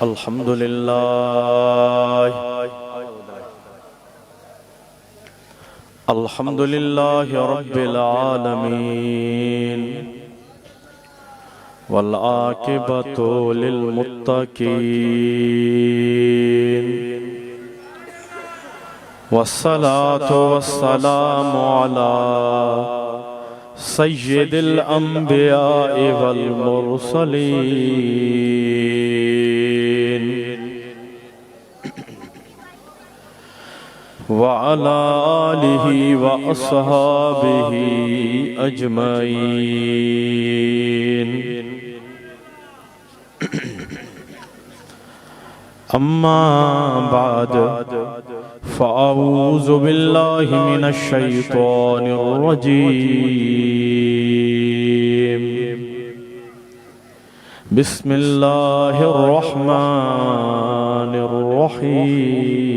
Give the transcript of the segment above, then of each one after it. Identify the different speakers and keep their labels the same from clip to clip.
Speaker 1: الحمد لله الحمد لله رب العالمين والعاقبة للمتقين والصلاة والسلام على سيد الأنبياء والمرسلين وعلى آله وأصحابه أجمعين أما بعد فأعوذ بالله من الشيطان الرجيم بسم الله الرحمن الرحيم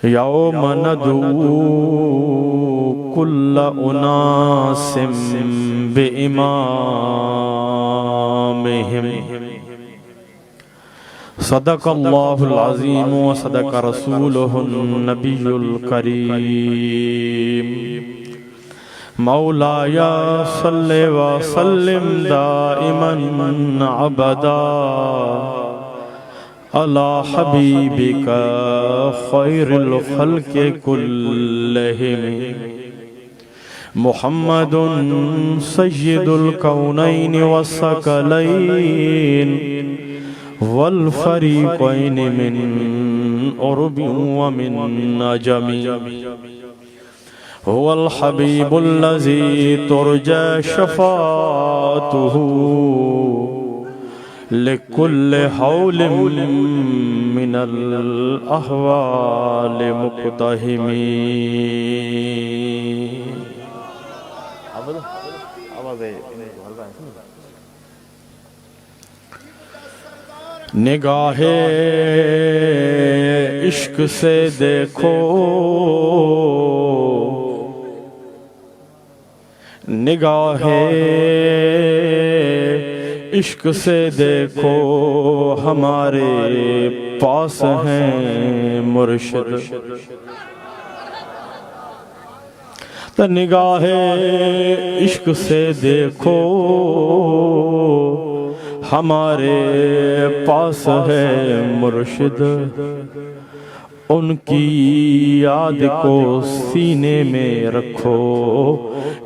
Speaker 1: يوم ندعو كل أناس بإمامهم صدق الله العظيم وصدق رسوله النبي الكريم مولاي صل وسلم دائما أبدا على حبيبك خير الخلق كلهم محمد سيد الكونين والثقلين والفريقين من قرب ومن عجم هو الحبيب الذي ترجى شفاعته لكل حول من الأحوال مقتحم نگاہ عشق سے دیکھو نگاہ عشق سے دیکھو ہمارے پاس ہیں مرشد تو نگاہ عشق سے دیکھو ہمارے پاس ہے مرشد ان کی یاد کو سینے میں رکھو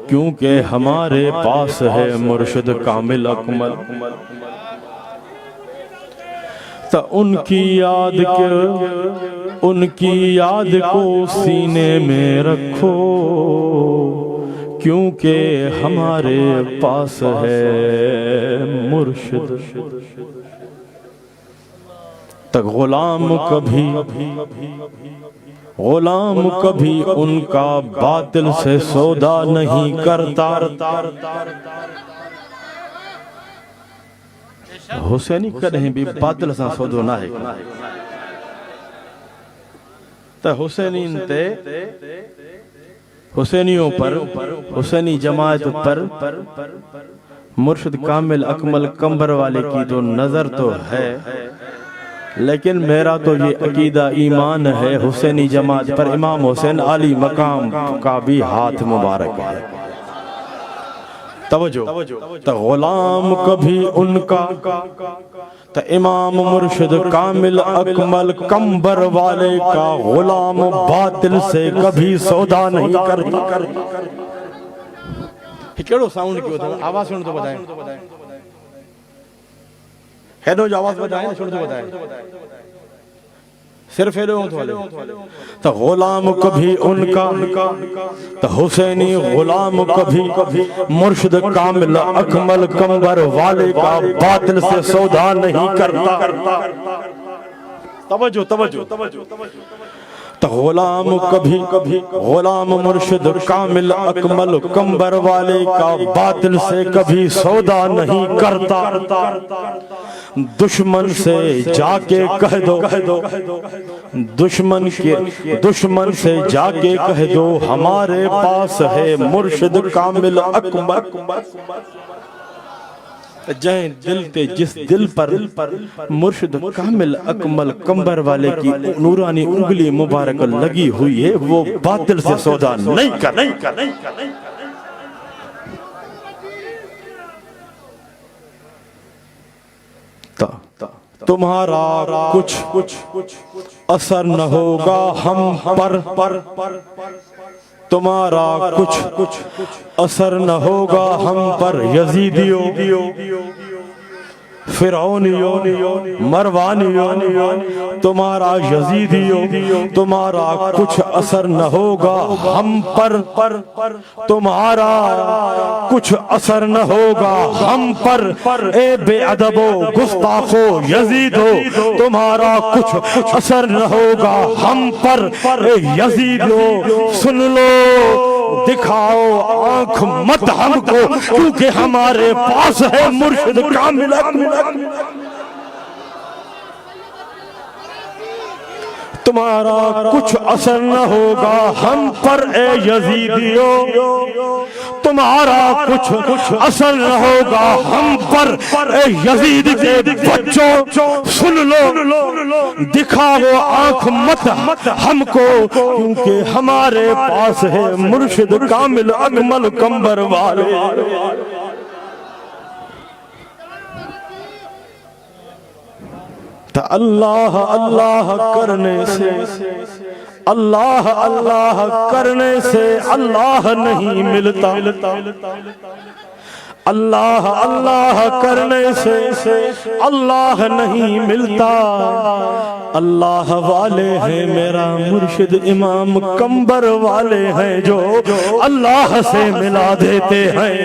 Speaker 1: کیونکہ ہمارے پاس ہے مرشد کامل اکمل تو ان کی یاد کو سینے میں رکھو کیونکہ ہمارے پاس ہے مرشد تک غلام کبھی ان کا باطل سے سودا نہیں کرتا حسینی کہیں بھی باطل سے سودو نہ ہے تو حسینین تے حسینیوں پر حسینی جماعت پر مرشد کامل اکمل کمبر والے کی تو نظر تو ہے لیکن میرا تو یہ عقیدہ ایمان ہے حسینی جماعت پر امام حسین عالی مقام کا بھی ہاتھ مبارک ہے توجہ تو غلام کبھی ان کا تو امام مرشد کامل اکمل کمبر والے کا غلام باطل سے کبھی سودا نہیں کرتا کیڑو ساؤنڈ کیوں تھا آواز سن تو بتائیں ہیڈو جو آواز بتائیں سن تو بتائیں صرف ہیڈو تو غلام کبھی ان کا تو حسینی غلام کبھی مرشد کامل اکمل کمبر والے کا باطل سے سودا نہیں کرتا توجہ تو غلام مرشد کامل اکمل کمبر والے کا باطل سے کبھی سودا نہیں کرتا. دشمن سے جا کے کہہ دو، دشمن سے جا کے کہہ دو ہمارے پاس ہے مرشد کامل اکمل. جائیں دل تے جس دل پر مرشد کامل اکمل کمبر والے کی نورانی انگلی مبارک لگی ہوئی ہے، وہ باطل سے سودا نہیں کر. تمہارا کچھ اثر نہ ہوگا ہم پر، تمہارا کچھ اثر نہ ہوگا ہم پر. یزیدیوں، فرعونیوں، مروانیوں، تمہارا یزیدیوں، تمہارا کچھ اثر نہ ہوگا ہم پر. تمہارا کچھ اثر نہ ہوگا ہم پر. اے بے ادبو گستاخو یزیدو، تمہارا کچھ اثر نہ ہوگا ہم پر. اے یزیدو سن لو، دکھاؤ آنکھ مت ہم کو، کیونکہ ہمارے پاس ہے مرشد کامل اکمل. تمہارا کچھ اثر نہ ہوگا ہم پر. اے یزیدیو تمہارا کچھ اثر نہ ہوگا ہم پر. اے یزید کے بچوں سن لو، دکھاؤ آنکھ مت ہم کو، کیونکہ ہمارے پاس ہے مرشد کامل اکمل کمبر والے. تو اللہ اللہ کرنے سے، اللہ اللہ کرنے سے اللہ نہیں ملتا. اللہ اللہ کرنے سے اللہ نہیں ملتا. اللہ والے ہیں میرا مرشد امام کمبر والے ہیں جو اللہ سے ملا دیتے ہیں.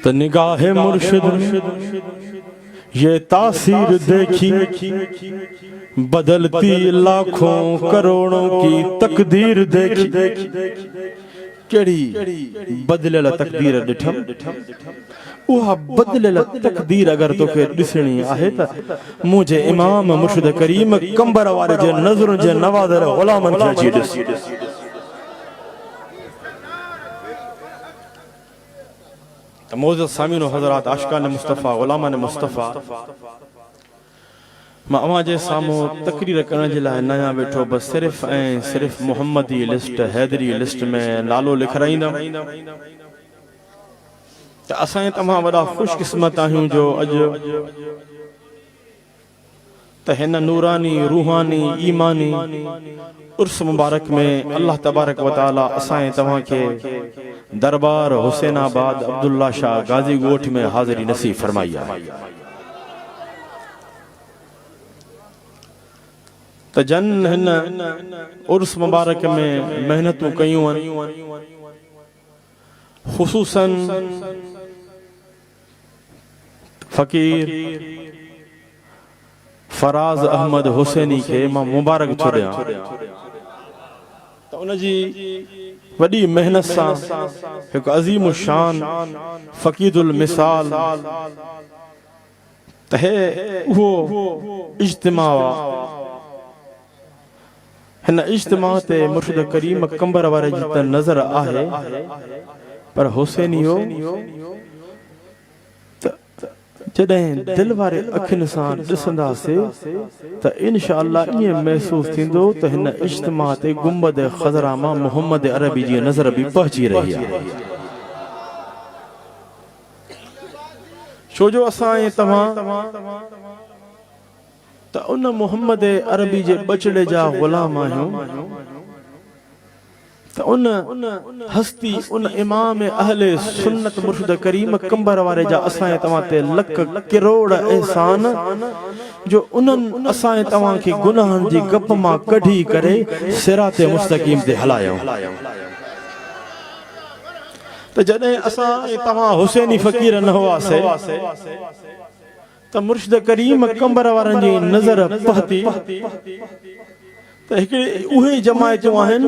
Speaker 1: تو نگاہ مرشد یہ تاثیر دیکھی، بدلتی لاکھوں کروڑوں کی تقدیر دیکھی. کیڑی بدلل تقدیر ڈٹھم، وہ بدلل تقدیر اگر تو کہ ڈسنی آہے تا مجھے امام مرشد کریم کمبر والے جے نظروں جے نوازر غلامن کیا چیز. موجود سامعین و حضرات، عاشقان مصطفیٰ، غلامان مصطفیٰ، میں اواں جے سامو تقریر کرنے جلائے نیا بیٹھو، بس صرف محمدی لسٹ، حیدری لسٹ میں نالو لکھ رہی نا. اسائیں تمام بڑا خوش قسمت آہوں جو اج تہن نورانی، روحانی، ایمانی عرص مبارک میں اللہ تبارک و تعالی اسائیں تمام کے دربار حسین آباد عبداللہ شاہ غازی گوٹھ میں حاضری نصیب فرمائیا. تو جن ہن عرص مبارک میں محنتوں کیوں، خصوصاً فقیر فراز احمد حسینی کے ماں مبارک چھوڑیا. تو انہاں جی وڈی محنت سان ایک عظیم الشان فقید المثال تہے وہ اجتماع ہن اجتماع تے مرشد کریم کمبر وارے جتا نظر آہے، پر حسینیو جدہیں دل وارے اکھن سان ڈسندا سے تا انشاءاللہ یہ محسوس تھیندو تو ہن اجتماع تے گنبد خضرا ماں محمد عربی جی نظر بھی پہنچی رہی ہے. چھو جو اسائیں تمام تا ان محمد عربی جے بچڑے جا غلام آہوں، تا ان ہستی ان امام اہل سنت مرشد کریم کمبر وارے جا اسائیں تمام تے لک کروڑ احسان جو انن اسائیں تمام کی گناہن جی گپ ماں کڑھی کرے صراط مستقیم تے ہلایوں. تو جنہیں اسائیں تمام حسینی فقیر نہ ہوا سے تو مرشد کریم کمبر وارن جی نظر پہتی تو اوہی جماعتوں آہن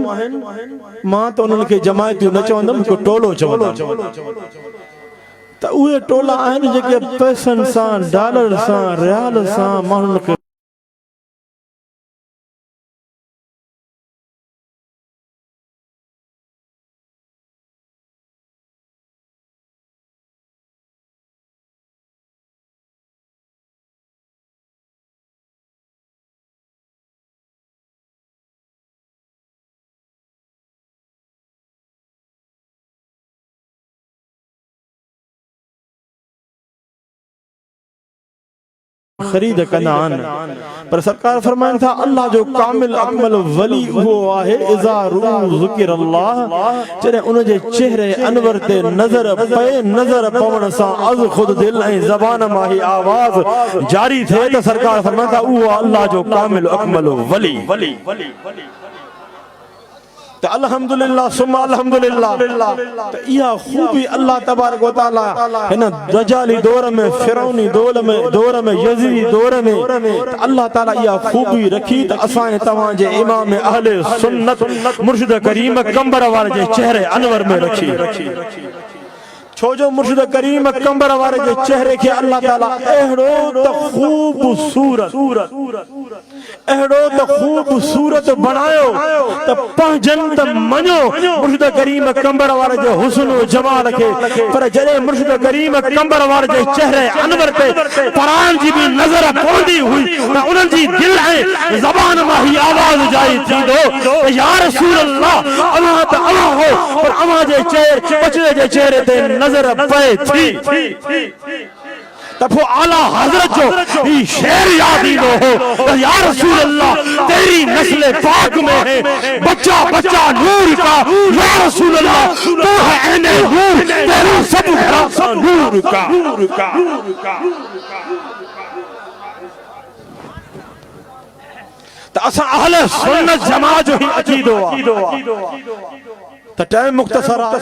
Speaker 1: ماں تو انہوں کے جماعتوں نہ چوندم کو ٹولو چوندم تو اوہی ٹولا آہن جو کہ پیسن سان ڈالر سان ریال سان ماں انہوں کے خرید کنان پر سرکار فرمائن تھا اللہ جو کامل اکمل ولی وہ آہے اذا رو ذکر اللہ چرے انہوں جے چہرے انور تے نظر پے نظر پون سا از خود دل ہیں زبان ماہی آواز جاری تھے تو سرکار فرمائن تھا وہ اللہ جو کامل اکمل ولی تو الحمدللہ ثم الحمدللہ تو یہ خوبی اللہ تبارک و تعالی ہے نا دجالی دور میں فرعونی دور میں یزیدی دور میں تو اللہ تعالی یہ خوبی رکھی تو اسائیں تمام جے امام اہل سنت مرشد کریم کمبر والے جے چہرے انور میں رکھی چھو جو مرشد کریم کمبر والے جے چہرے کے اللہ تعالی اہڑو تو خوبصورت بنایو تو پہنجن تو منو مرشد کریم کمبر والے جے حسن و جمال کے پر جڑے مرشد کریم کمبر والے جے چہرے انور تے قرآن جی بھی نظر پوندی ہوئی انہاں جی دل ہے زبان ماہی آواز جائی تھی دو یا رسول اللہ اللہ تا اللہ ہو اور اما جے چہرے چہرے تے نظر پے تھی تب وہ اعلیٰ حضرت جو یہ شعر یاد ہی ہو یا رسول اللہ تیری نسل پاک میں ہے بچہ نور کا یا رسول اللہ تو ہے عین نور تیرا سب گھرا نور کا تو اسا اہل سنت جماعت جو ہی عقید ہوا تو ٹائم مختصرہ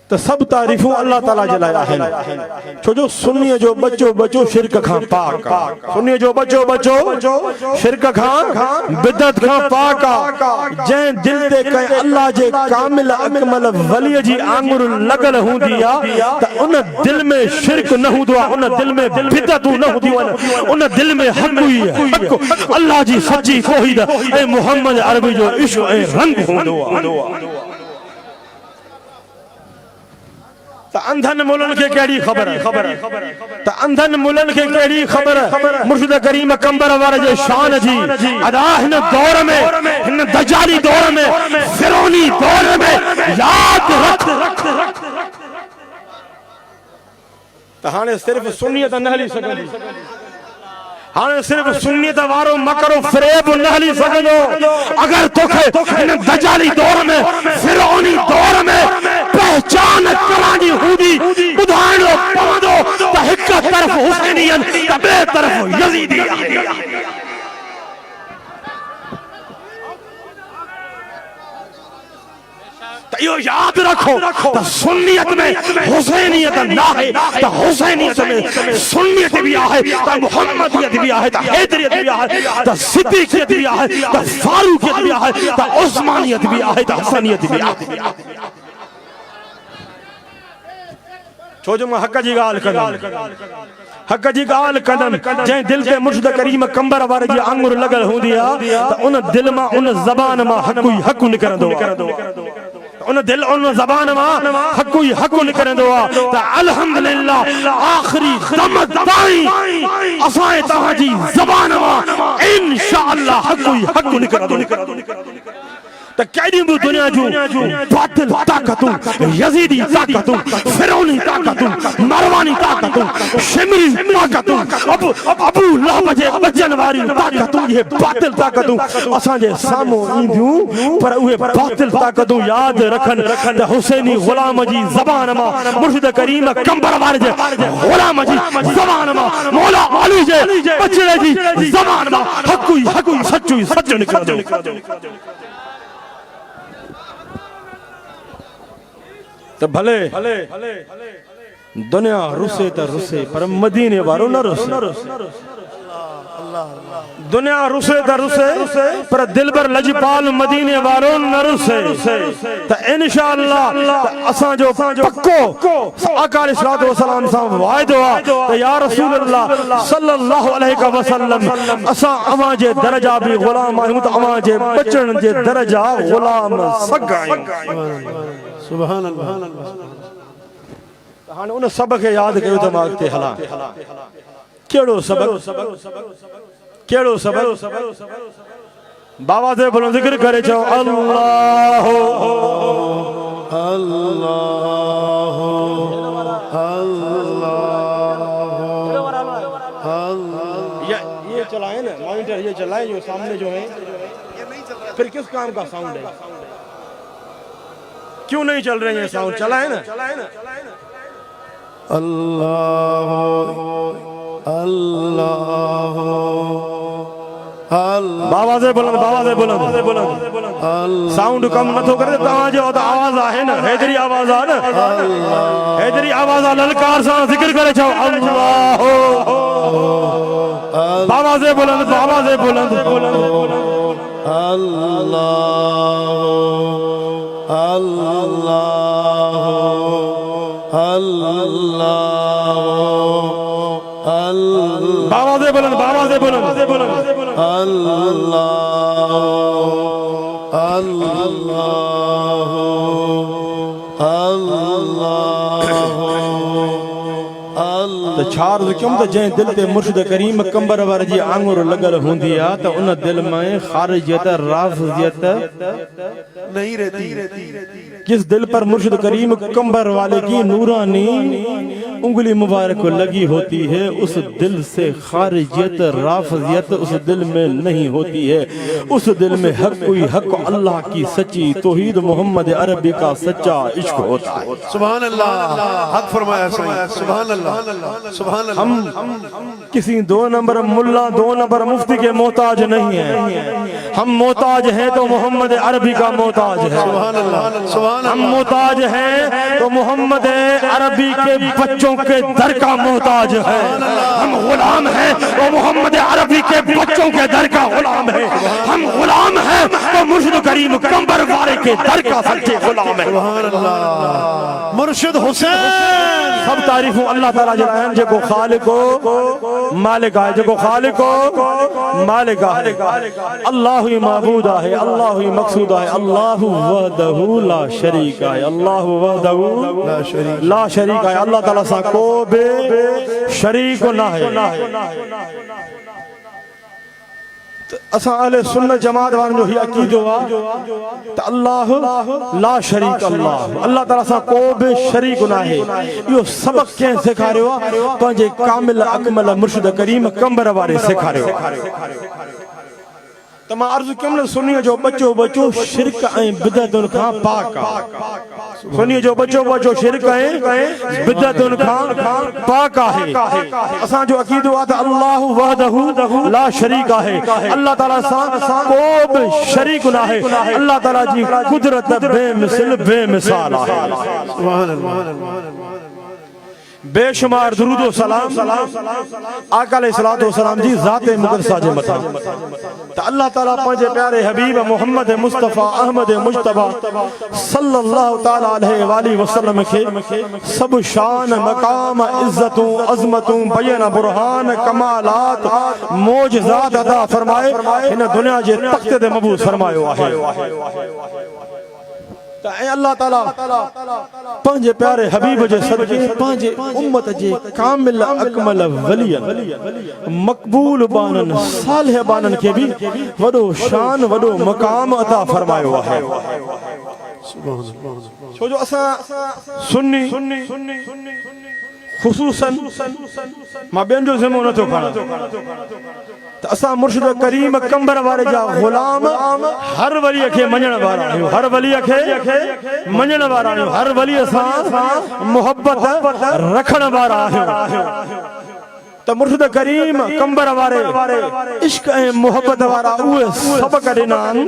Speaker 1: تو سب تعریفوں اللہ تعالیٰ جلائے ہیں چھو جو سنی جو بچو شرک کھان پاکا سنی جو بچو شرک کھان بدت کھان پاکا جائیں دل دے کہیں اللہ جے کامل اکمل ولی جی آنگر لگل ہوں دیا تو ان دل میں شرک نہ ہوں دعا ان دل میں بدت نہ ہوں دیا ان دل میں حق ہوئی ہے اللہ جی سچی کوئی دا اے محمد عربی جو عشق اے رنگ ہوں دعا تا اندھن ملن کے کیڑی خبر ہے تا اندھن ملن کے کیڑی خبر ہے مرشد کریم کمبر والے جو شان جی ادا ہن دور میں ہن دجالی دور میں فرعونی دور میں یاد رکھ تا ہانے صرف سنیت نہ ہلی سکندی ہانے صرف سنیت وارو مکر و فریب نہ ہلی سکندو اگر تکھے ہن دجالی دور میں فرعونی دور میں پہچان کرانی ہودی بدھانو پوندو تا ہک طرف حسینین تا بے طرف یزیدی تو یہ یاد رکھو تا سنیت میں حسینیت نہ ہے تا حسینیت میں سنیت بھی آئے تا محمدیت بھی آئے تا حیدریت بھی آئے تا صدیقیت بھی آئے تا فاروقیت بھی آئے تا عثمانیت بھی آئے تا حسنیت بھی آئے چھو جو میں حق جی گال قدم جائیں دل کے مرشد کریم کمبر وارے جی آنگر لگل ہوں دیا تا ان دل ما ان زبان ما حق نکرن دو ان دل ان زبان ما حق نکرن دو تا الحمدللہ آخری دم دائیں اسائیں تاہاں جی زبان ما انشاءاللہ حق نکرن دو تا کیڑی بھی دنیا جو باطل طاقتوں یزیدی طاقتوں فرعونی طاقتوں مروانی طاقتوں شمری طاقتوں ابو لہب جے بچن واری طاقتوں یہ باطل طاقتوں اساں جے سامو ایندیوں پر اوہ باطل طاقتوں یاد رکھن تا حسینی غلام جی زبان ما مرشد کریم کمبر وارے جے غلام جی زبان ما مولا علی جے بچڑے جی زبان ما حق سچو نکل دو تو بھلے دنیا رسے تا رسے پر مدینے وارو نہ رسے دنیا رسے تا رسے پر دل بر لجپال مدینے وارو نہ رسے تا انشاءاللہ اساں جو پکو آقا علیہ السلام صاحب وعد ہوا تا یا رسول اللہ صلی اللہ علیہ وسلم اساں اواں جے درجہ بھی غلام آئیں تا اواں جے بچن جے درجہ غلام سگ آئیں
Speaker 2: سبحان اللہ
Speaker 1: ہاں انہیں سبق یاد کرو دماغ تے حلا کیڑو سبق کیڑو سبق بابا سے بلند ذکر کرے چاہو اللہ
Speaker 2: اللہ
Speaker 1: یہ چلائیں نا مانیٹر یہ چلائیں جو سامنے جو ہیں پھر کس کام کا ساؤنڈ ہے کیوں نہیں چل رہے ہیں ساؤنڈ چلائیں نا
Speaker 2: اللہ اللہ
Speaker 1: بابا سے بلند ساؤنڈ کم نہ تو کرے تاں جو آواز آئے نا حیدری آواز آ نا حیدری آواز آ للکار سان ذکر کرے چھو اللہ بابا سے بلند اللہ بابا سے بلند تو چھار کیوں تو جائیں دل تے مرشد کریم کمبر ورجی آنگر لگل ہوں دیا تو انہ دل میں خارجیت رافضیت
Speaker 2: نہیں رہتی
Speaker 1: جس دل پر مرشد کریم کمبر والے کی نورانی انگلی مبارک لگی ہوتی ہے اس دل سے خارجیت رافضیت اس دل میں نہیں ہوتی ہے اس دل میں حق کوئی حق اللہ کی سچی توحید محمد عربی کا سچا عشق ہوتا ہے
Speaker 2: سبحان اللہ حق فرمایا سبحان اللہ سبحان اللہ
Speaker 1: ہم کسی دو نمبر ملا دو نمبر مفتی کے محتاج نہیں ہیں ہم محتاج ہیں تو محمد عربی کا محتاج ہے
Speaker 2: سبحان اللہ
Speaker 1: ہم محتاج ہیں تو محمد عربی کے بچوں کے در کا محتاج ہے ہم غلام ہیں تو محمد عربی کے بچوں کے در کا غلام ہے ہم غلام ہیں تو مرشد کریم کمبر والے کے در کا سچے غلام ہے
Speaker 2: سبحان اللہ مرشد حسین
Speaker 1: سب تعریفوں اللہ تعالیٰ جلائیں جے کو خالق ہو مالک آئے جے کو خالق ہو مالک آئے اللہ ہی معبود آئے اللہ ہی مقصود آئے اللہ وحدہ لا شریک آئے اللہ وحدہ لا شریک آئے اللہ تعالیٰ سا کو بے شریک نہ ہے اساں اہل سنت جماعت وان جو ہی عقیدہ ہوا تو اللہ لا شریک اللہ تعالیٰ سا کو بے شریک نہ ہے یہ سبق کہیں سکھا رہے ہوا پانچے کامل اکمل مرشد کریم کمبر والے سکھا رہے ہوا تمام عرض کمل سنیے جو بچو شرک آئیں بدعتن کھاں پاکا سنیے جو بچو شرک آئیں بدعتن کھاں پاکا ہے اساں جو عقیدہ ہوا تھا اللہ وحدہ لا شریک ہے اللہ تعالیٰ سا کو بھی شریک نہ ہے اللہ تعالیٰ جی قدرت بے مثل بے مثال ہے
Speaker 2: سبحان اللہ
Speaker 1: بے شمار درود و سلام آقا علیہ السلام جی ذات مقدسہ جے متا تو اللہ تعالیٰ پانچے پیارے حبیب محمد مصطفیٰ احمد مجتبہ صلی اللہ تعالیٰ علیہ وآلہ وسلم کے سب شان مقام عزت عظمت بیان برہان کمالات معجزات عطا فرمائے انہیں دنیا جے تخت دے مبوس فرمائے ہوا ہے اے اللہ تعالیٰ پانچے پیارے حبیب جے صدقے پانچے امت جے کامل اکمل ولین مقبول بانن صالح بانن کے بھی وڈو شان وڈو مقام عطا فرمائے ہوا ہے چھو جو اسا سنی خصوصاً ماں بین جو زمونہ تو کھانا تو اسا مرشد کریم کمبر والے جا غلام ہر ولی کے منجن بارا ہوں ہر ولی کے منجن بارا ہوں ہر ولی اسا محبت رکھن بارا ہوں تو مرشد کریم کمبر والے عشق محبت وارا اوہ سبق دینان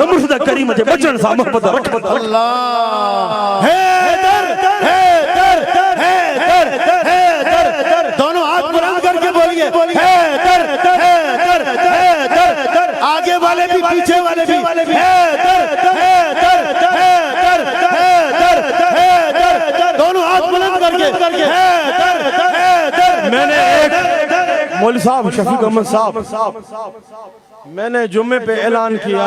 Speaker 3: مرشد کریم جے بچن سا محبت رکھن تھا
Speaker 2: اللہ حیدر حیدر حیدر حیدر دونوں ہاتھ بلند کر کے بولیے حیدر حیدر حیدر آگے والے بھی پیچھے والے بھی حیدر حیدر حیدر حیدر حیدر دونوں ہاتھ بلند کر کے حیدر حیدر
Speaker 3: میں نے ایک مولوی صاحب شفیق احمد صاحب
Speaker 1: میں نے جمعے پہ اعلان کیا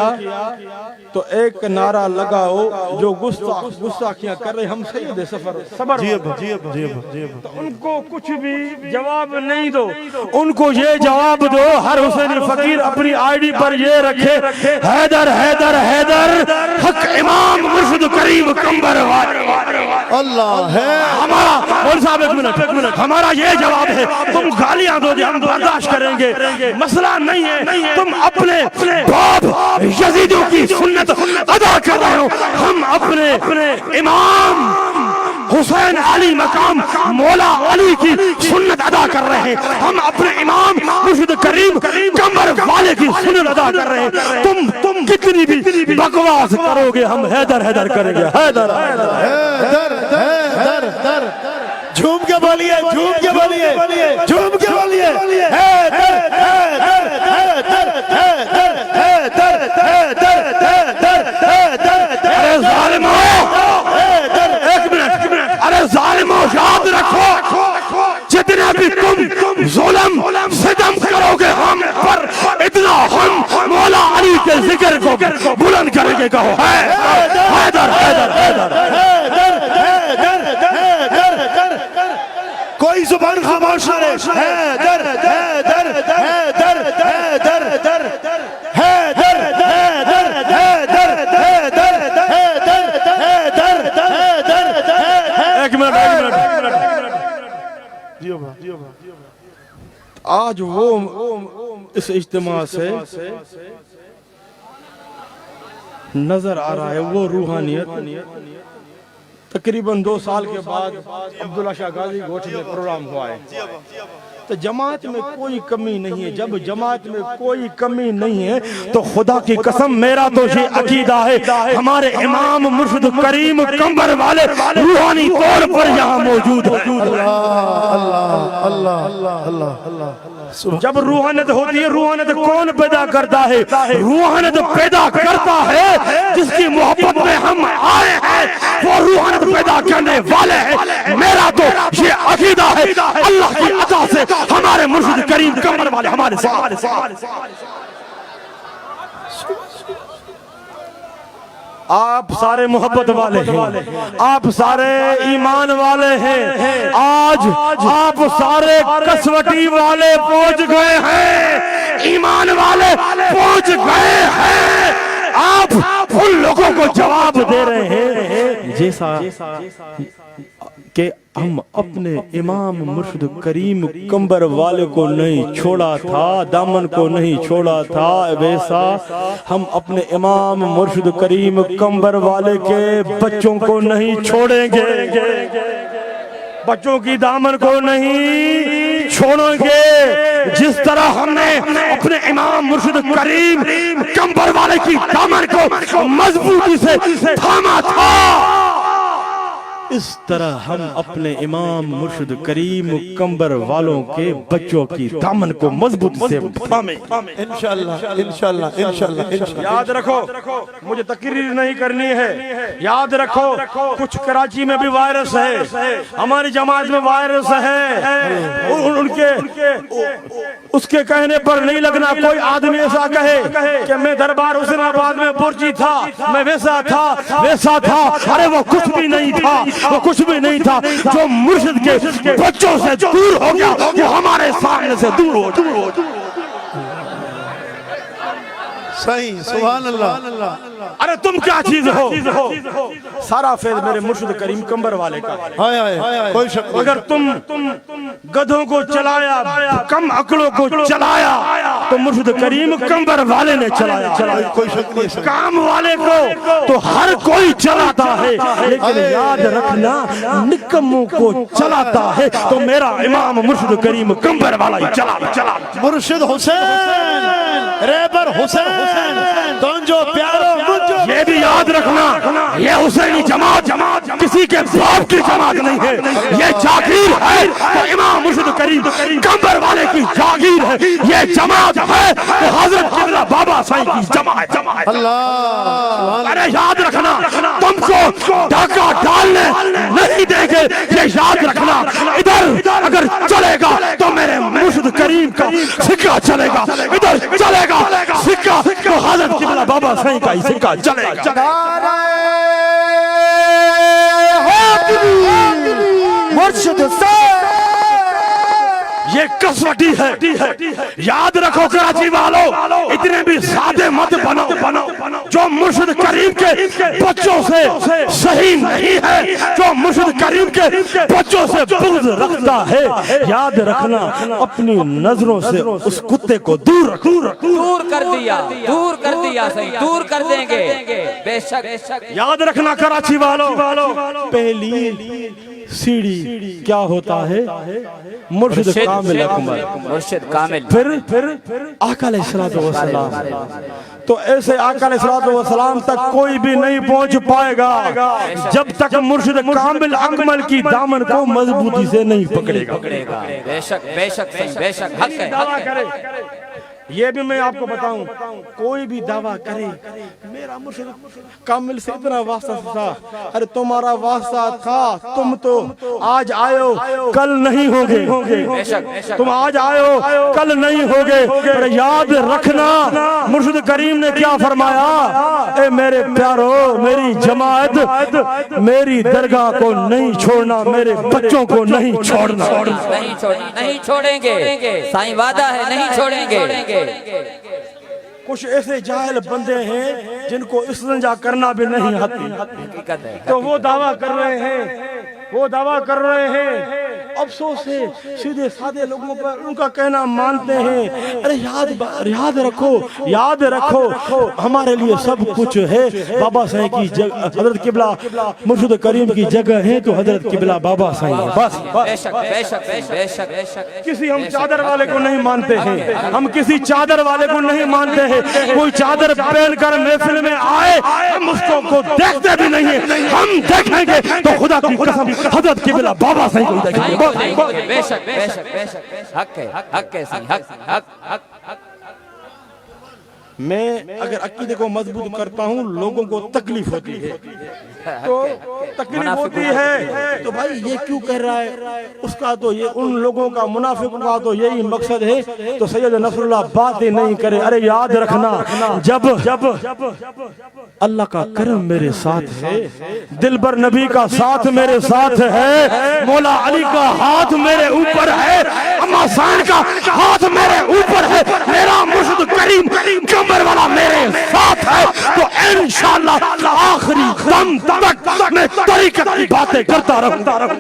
Speaker 1: تو ایک نعرہ لگاؤ جو گستاخیاں کر رہے ہم سید سفر صبر
Speaker 2: جی ابا جی ابا جی ابا جی ابا
Speaker 3: ان کو کچھ بھی جواب نہیں دو ان کو یہ جواب دو ہر حسینی فقیر اپنی آئی ڈی پر یہ رکھے حیدر حیدر حیدر حق امام مرشد کریم کمبر
Speaker 2: اللہ ہے
Speaker 3: ہمارا مولوی صاحب ایک منٹ ہمارا یہ جواب ہے تم گالیاں دو جو ہم برداشت کریں گے مسئلہ نہیں ہے تم اپنے باپ یزیدوں کی سنت ادا کر رہے ہو ہم اپنے امام حسین علی مقام مولا علی کی سنت ادا کر رہے ہیں ہم اپنے امام مرشد کریم کمبر والے کی سنت ادا کر رہے ہیں تم کتنی بھی بکواس کرو گے ہم حیدر حیدر کریں گے حیدر حیدر
Speaker 2: حیدر حیدر جھوم کے بولیے جھوم کے بولیے جھوم کے بولیے حیدر حیدر حیدر حیدر حیدر حیدر حیدر حیدر
Speaker 3: ارے ظالموں ایک منٹ ارے ظالموں یاد رکھو جتنے بھی تم ظلم ستم کرو گے ہم پر اتنا ہم مولا علی کے ذکر کو بلند کریں گے کہو حیدر حیدر حیدر
Speaker 2: کوئی زبان خاموش نہ رہے حیدر حیدر حیدر حیدر حیدر حیدر حیدر حیدر حیدر حیدر
Speaker 3: ایک منٹ
Speaker 1: آج وہ اس اجتماع سے نظر آ رہا ہے وہ روحانیت تقریباً 2 سال کے بعد عبداللہ شاہ غازی گوٹھ میں پروگرام ہوا ہے تو جماعت میں کوئی کمی نہیں ہے جب جماعت میں کوئی کمی نہیں ہے تو خدا کی قسم میرا تو یہ عقیدہ ہے ہمارے امام مرشد کریم کمبر والے روحانی طور پر یہاں موجود ہیں
Speaker 2: اللہ اللہ اللہ اللہ
Speaker 3: جب روحانیت ہوتی ہے روحانیت کون پیدا کرتا ہے روحانیت پیدا کرتا ہے جس کی محبت میں ہم آئے ہیں وہ روحانیت پیدا کرنے والے ہیں میرا تو یہ عقیدہ ہے اللہ کی عطا سے ہمارے مرشد کریم کمبر والے ہمارے ساتھ آپ سارے محبت والے ہیں آپ سارے ایمان والے ہیں آج آپ سارے کسوٹی والے پہنچ گئے ہیں ایمان والے پہنچ گئے ہیں آپ ان لوگوں کو جواب دے رہے ہیں
Speaker 1: جیسا کہ ہم اپنے امام مرشد کریم کمبر والے کو نہیں چھوڑا تھا دامن کو نہیں چھوڑا تھا ویسا ہم اپنے امام مرشد کریم کمبر والے کے بچوں کو نہیں چھوڑیں گے
Speaker 3: بچوں کی دامن کو نہیں چھوڑیں گے جس طرح ہم نے اپنے امام مرشد کریم کمبر والے کی دامن کو مضبوطی سے تھاما تھا
Speaker 1: اس طرح ہم اپنے امام مرشد کریم کمبر والوں کے بچوں کی دامن کو مضبوط سے تھامیں
Speaker 2: انشاءاللہ انشاءاللہ انشاءاللہ
Speaker 3: یاد رکھو مجھے تقریر نہیں کرنی ہے یاد رکھو کچھ کراچی میں بھی وائرس ہے ہماری جماعت میں وائرس ہے ان کے اس کے کہنے پر نہیں لگنا کوئی آدمی ایسا کہے کہ میں دربار حسین آباد میں پرچی تھا میں ویسا تھا ارے وہ کچھ بھی نہیں تھا وہ کچھ بھی نہیں تھا جو مرشد کے بچوں سے دور ہو گیا وہ ہمارے سامنے سے دور ہو گیا
Speaker 2: صحیح سبحان اللہ
Speaker 3: ارے تم کیا چیز ہو
Speaker 1: سارا فیض میرے مرشد کریم کمبر والے کا
Speaker 2: ہائے ہائے کوئی شک نہیں
Speaker 3: اگر تم گدھوں کو چلایا کم عقلوں کو چلایا تو مرشد کریم کمبر والے نے چلایا
Speaker 2: کوئی شک نہیں
Speaker 3: کام والے کو تو ہر کوئی چلاتا ہے لیکن یاد رکھنا نکموں کو چلاتا ہے تو میرا امام مرشد کریم کمبر والا ہی چلا
Speaker 2: مرشد حسین ریبر حسین دون جو پیارو مجھو
Speaker 3: یہ بھی یاد رکھنا یہ حسینی جماعت کسی کے باپ کی جماعت نہیں ہے، یہ جاگیر ہے تو امام مرشد کریم کمبر والے کی جاگیر ہے، یہ جماعت ہے تو حضرت قبلہ بابا سائیں کی جماعت۔
Speaker 2: اللہ
Speaker 3: ارے یاد رکھنا تم کو ڈاکہ ڈالنے نہیں دیں گے، یہ یاد رکھنا ادھر اگر چلے گا تو میرے مرشد کریم کا سکہ چلے گا، ادھر چلے گا سکہ تو حضرت قبلہ بابا سائیں کا ہی سکہ چلے گا۔
Speaker 2: مرشد سے
Speaker 3: یہ کسوٹی ہے، یاد رکھو کراچی والوں اتنے بھی سادے مت بنو جو مرشد کریم کے بچوں سے صحیح نہیں ہے، جو مرشد کریم کے بچوں سے بغض رکھتا ہے یاد رکھنا اپنی نظروں سے اس کتے کو دور
Speaker 4: کر دیا صحیح دور کر دیں گے بے شک۔
Speaker 3: یاد رکھنا کراچی والوں پہلی سیڑھی کیا ہوتا ہے؟ مرشد کامل اکمل،
Speaker 4: مرشد کامل،
Speaker 3: پھر آقا علیہ السلام۔ تو ایسے آقا علیہ السلام تک کوئی بھی نہیں پہنچ پائے گا جب تک مرشد کامل اکمل کی دامن کو مضبوطی سے نہیں پکڑے گا۔
Speaker 4: بے شک بے شک بے شک، حق ہے۔
Speaker 3: یہ بھی میں آپ کو بتاؤں کوئی بھی دعویٰ کرے میرا مرشد کامل سے اتنا واسطہ تھا، ارے تمہارا واسطہ تھا، تم تو آج آئے ہو کل نہیں ہوگے، تم آج آئے ہو کل نہیں ہوگے، پر یاد رکھنا مرشد کریم نے کیا فرمایا، اے میرے پیارو میری جماعت میری درگاہ کو نہیں چھوڑنا، میرے بچوں کو نہیں چھوڑنا،
Speaker 4: نہیں چھوڑیں گے، سائیں وعدہ ہے نہیں چھوڑیں گے۔
Speaker 3: کچھ ایسے جاہل بندے ہیں جن کو استنجا کرنا بھی نہیں آتی، تو وہ دعویٰ کر رہے ہیں افسوس ہے سیدھے سادے لوگوں پر ان کا کہنا مانتے ہیں۔ ارے یاد رکھو ہمارے لیے سب کچھ ہے، بابا سائیں کی جگہ حضرت قبلہ مرشد کریم کی جگہ ہے تو حضرت قبلہ بابا سائیں ہے، بس۔ کسی ہم چادر والے کو نہیں مانتے ہیں، ہم کسی چادر والے کو نہیں مانتے ہیں، کوئی چادر پہن کر محفل میں آئے ہم اس کو دیکھتے بھی نہیں ہیں، ہم دیکھیں گے تو خدا کی قسم حضرت قبلہ بابا سائیں کو دیکھیں گے،
Speaker 4: بے شک حق ہے، حق ہے صحیح، حق۔
Speaker 3: میں اگر عقیدے کو مضبوط کرتا ہوں لوگوں کو تکلیف ہوتی ہے، تو تکلیف ہوتی ہے تو بھائی یہ کیوں کہہ رہا ہے، اس کا تو یہ ان لوگوں کا منافق کا تو یہی مقصد ہے تو سید نصر اللہ باتیں نہیں کرے۔ ارے یاد رکھنا جب اللہ کا کرم میرے ساتھ ہے، دلبر نبی کا ساتھ میرے ساتھ ہے، مولا علی کا ہاتھ میرے اوپر ہے، اما سائن کا ہاتھ میرے اوپر ہے، میرا مرشد کریم کمبر والا میرے ساتھ ہے، تو انشاءاللہ آخری دم تک میں طریقت کی باتیں کرتا رہوں۔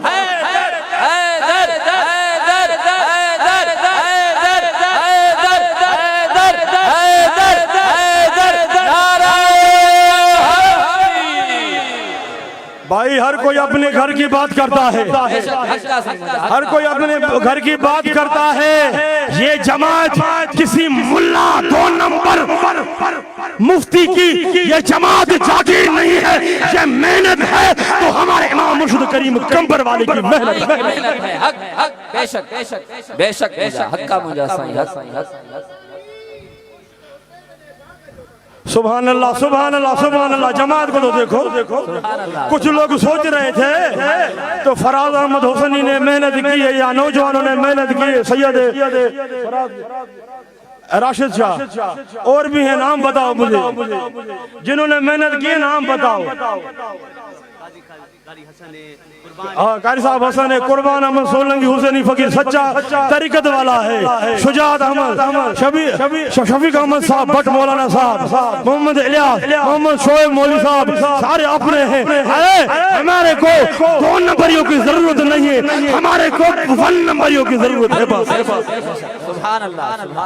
Speaker 3: بھائی ہر کوئی اپنے گھر کی بات کرتا ہے، ہر کوئی اپنے گھر کی بات کرتا ہے، یہ جماعت کسی ملا 2 نمبر مفتی کی یہ جماعت جاگیر نہیں ہے، یہ محنت ہے تو ہمارے امام مرشد کریم کمبر والے کی محنت ہے۔
Speaker 4: بے شک حق کا مجھا سائیں،
Speaker 3: سبحان اللہ سبحان اللہ سبحان اللہ۔ جماعت کو تو دیکھو، کچھ لوگ سوچ رہے تھے تو فراز احمد حسنی نے محنت کی ہے یا نوجوانوں نے محنت کی ہے، سید راشد شاہ اور بھی ہیں، نام بتاؤ مجھے جنہوں نے محنت کی، نام بتاؤ۔ قاری صاحب حسن ہے، قربان احمد سولنگی حسینی فقیر سچا طریقت والا ہے، شجاعت احمد، شفیق احمد صاحب بٹ مولانا صاحب، محمد الیاس، محمد شعیب مولوی صاحب، سارے اپنے ہیں۔ ہمارے کو 2 نمبریوں کی ضرورت نہیں ہے، ہمارے کو 1 نمبریوں کی ضرورت ہے بس۔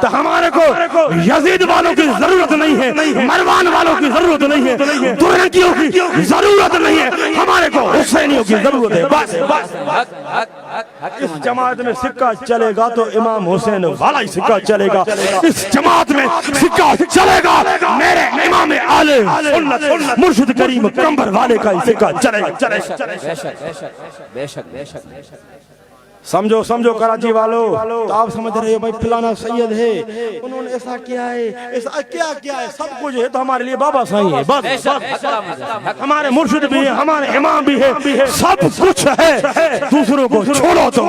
Speaker 3: تو ہمارے کو یزید والوں کی ضرورت نہیں ہے، مروان والوں کی ضرورت نہیں ہے، درنکیوں کی ضرورت نہیں ہے، ہمارے کو حسینیوں کی ضرورت ہے بس بس
Speaker 4: حق حق حق حق
Speaker 3: اس جماعت میں سکہ چلے گا تو امام حسین والا ہی سکہ چلے گا اس جماعت میں سکہ چلے گا میرے امام اہل سنت مرشد کریم کمبر والے کا ہی سکہ چلے گا
Speaker 4: بے شک بے شک بے شک بے شک بے شک بے شک
Speaker 3: سمجھو سمجھو کراچی والو تو آپ سمجھ رہے ہو بھائی فلانا سید ہے انہوں نے ایسا کیا ہے ایسا کیا ہے سب کچھ ہے تو ہمارے لیے بابا صحیح ہے بس ہمارے مرشد بھی ہیں ہمارے امام بھی ہیں سب کچھ ہے دوسروں کو چھوڑو تو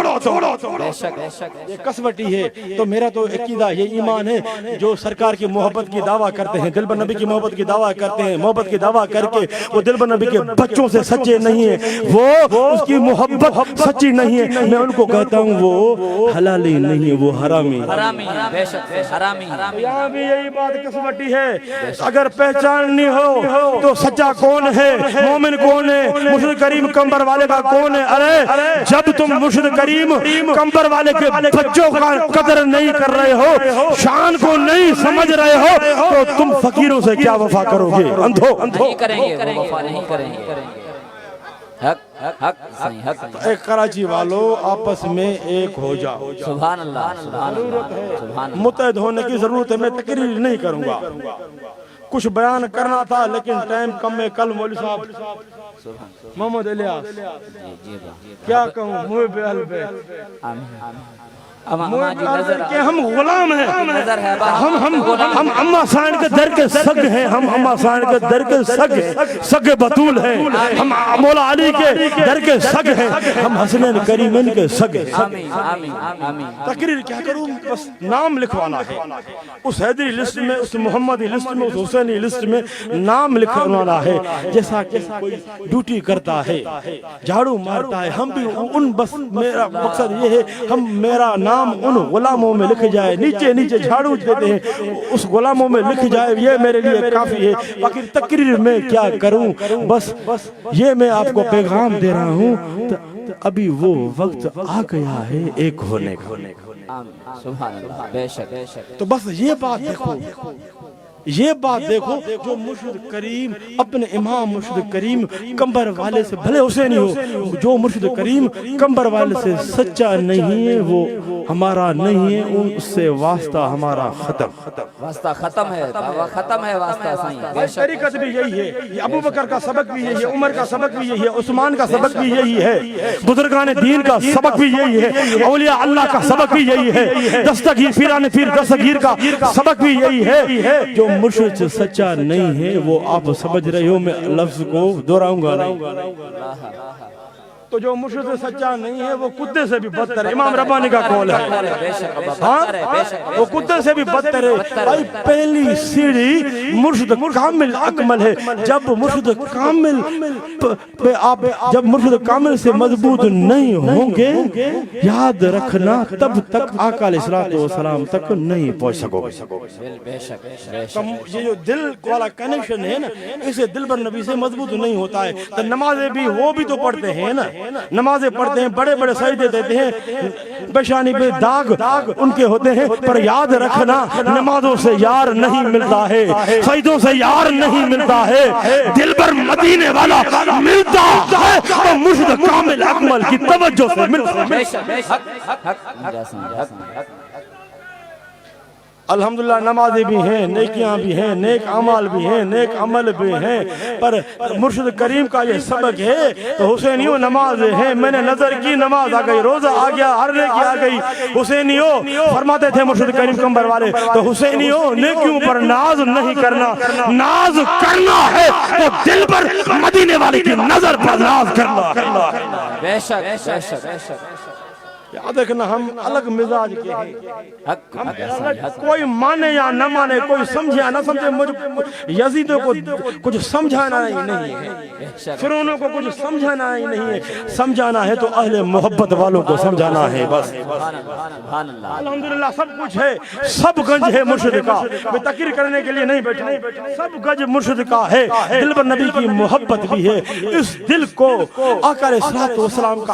Speaker 4: بے شک بے شک
Speaker 2: یہ قسمتی ہے تو میرا تو عقیدہ یہ ایمان ہے جو سرکار کی محبت کی دعویٰ کرتے ہیں دلبر نبی کی محبت کی دعویٰ کرتے ہیں محبت کی دعویٰ کر کے وہ دلبر نبی کے بچوں سے سچے نہیں ہیں وہ اس کی محبت سچی نہیں ہے میں ان کو کہتا ہوں وہ حلالی نہیں وہ حرامی
Speaker 4: حرامی بے شک حرامی
Speaker 3: یہاں بھی یہی بات قسمتی ہے اگر پہچاننی ہو تو سچا کون ہے مومن کون ہے مرشد کریم کمبر والے کا کون ہے ارے جب تم مرشد کریم کمبر والے کے بچوں کا قدر نہیں کر رہے ہو شان کو نہیں سمجھ رہے ہو تو تم فقیروں سے کیا وفا کرو گے اندھو
Speaker 4: نہیں کریں گے وہ وفا نہیں کریں گے حق حق حق صحیح حق
Speaker 2: اے کراچی والو آپس میں ایک ہو جاؤ
Speaker 4: سبحان اللہ سبحان اللہ سبحان اللہ
Speaker 2: متحد ہونے کی ضرورت ہے میں تقریر نہیں کروں گا کچھ بیان کرنا تھا لیکن ٹائم کم ہے کل مولوی صاحب محمد الیاس کیا کہوں موئے بے حل بے
Speaker 3: ہم غلام ہیں ہم اما سائن کے در کے سگ ہیں ہم اما سائن کے در کے سگ سگ بطول ہیں ہم مولا علی کے در کے سگ ہیں ہم حسنین کریمین کے سگ ہیں
Speaker 4: آمین آمین آمین
Speaker 2: تقریر کیا کروں بس
Speaker 3: نام لکھوانا ہے اس حیدری لسٹ میں اس محمدی لسٹ میں اس حسینی لسٹ میں نام لکھوانا ہے
Speaker 2: جیسا کہ کوئی ڈیوٹی کرتا ہے جھاڑو مارتا ہے ہم بھی ان بس میرا مقصد یہ ہے ہم میرا نام ان غلاموں میں لکھ جائے نیچے نیچے جھاڑو دیتے ہیں اس غلاموں میں لکھ جائے یہ میرے لیے کافی ہے باقی تقریر میں کیا کروں بس یہ میں آپ کو پیغام دے رہا ہوں ابھی وہ وقت آ گیا ہے ایک ہونے کا
Speaker 4: سبحان اللہ بے شک بے شک
Speaker 2: تو بس یہ بات دیکھو یہ بات دیکھو جو مرشد کریم اپنے امام مرشد کریم کمبر والے سے بھلے حسینی ہو جو مرشد کریم کمبر والے سے سچا نہیں ہے وہ ہمارا نہیں ہے اس سے واسطہ ہمارا ختم
Speaker 4: واسطہ ختم ہے ختم ہے واسطہ صحیح بے شک
Speaker 3: طریقت بھی یہی ہے یہ ابو بکر کا سبق بھی یہی ہے عمر کا سبق بھی یہی ہے عثمان کا سبق بھی یہی ہے بزرگان دین کا سبق بھی یہی ہے اولیاء اللہ کا سبق بھی یہی ہے دستگیر پیران پیر دستگیر کا سبق بھی یہی ہے
Speaker 2: جو مرشد سے سچا نہیں ہے وہ آپ سمجھ رہے ہو میں لفظ کو دہراؤں گا نہیں
Speaker 3: تو جو مرشد سے سچا نہیں ہے وہ کتے سے بھی بدتر ہے امام ربانی کا قول ہے
Speaker 4: بے شک
Speaker 3: وہ کتے سے بھی بدتر ہے
Speaker 2: بھائی پہلی سیڑھی مرشد کامل اکمل ہے جب مرشد کامل جب مرشد کامل سے مضبوط نہیں ہوں گے یاد رکھنا تب تک آقا علیہ السلام تک نہیں پہنچ سکو
Speaker 4: بے شک
Speaker 2: یہ جو دل والا کنیکشن ہے نا اسے دل بر نبی سے مضبوط نہیں ہوتا ہے تو نمازیں بھی وہ بھی تو پڑھتے ہیں نا نمازیں پڑھتے ہیں بڑے بڑے سجدے دیتے ہیں پیشانی پہ داغ ان کے ہوتے ہیں پر یاد رکھنا نمازوں سے یار نہیں ملتا ہے سجدوں سے یار نہیں ملتا ہے دل بر مدینے والا ملتا ہے تو مرشد کامل اکمل کی توجہ سے ملتا ہے
Speaker 4: بے شک حق حق
Speaker 2: الحمدللہ نمازیں بھی ہیں نیکیاں بھی ہیں نیک عمال بھی ہیں نیک عمل بھی ہیں پر مرشد کریم کا یہ سبق ہے تو حسینیوں نمازیں ہیں میں نے نظر کی نماز آ گئی روزہ آ گیا ہر نیکی آ گئی حسینیوں فرماتے تھے مرشد کریم کمبر والے تو حسینیوں نیکیوں پر ناز نہیں کرنا ناز کرنا ہے تو دل پر مدینے والے کی نظر پر ناز کرنا
Speaker 4: بے شک بے شک بے شک
Speaker 2: یاد رکھنا ہم الگ مزاج کے ہیں
Speaker 4: حق
Speaker 2: کوئی مانے یا نہ مانے کوئی سمجھے یا نہ سمجھے یزیدوں کو کچھ سمجھانا ہی نہیں ہے فرعونوں کو کچھ سمجھانا ہی نہیں ہے سمجھانا ہے تو اہل محبت والوں کو سمجھانا ہے بس الحمدللہ سب کچھ ہے سب گنج ہے مرشد کا میں تقریر کرنے کے لیے نہیں بیٹھا سب گنج مرشد کا ہے دل پر نبی کی محبت بھی ہے اس دل کو آقا علیہ الصلوۃ والسلام کا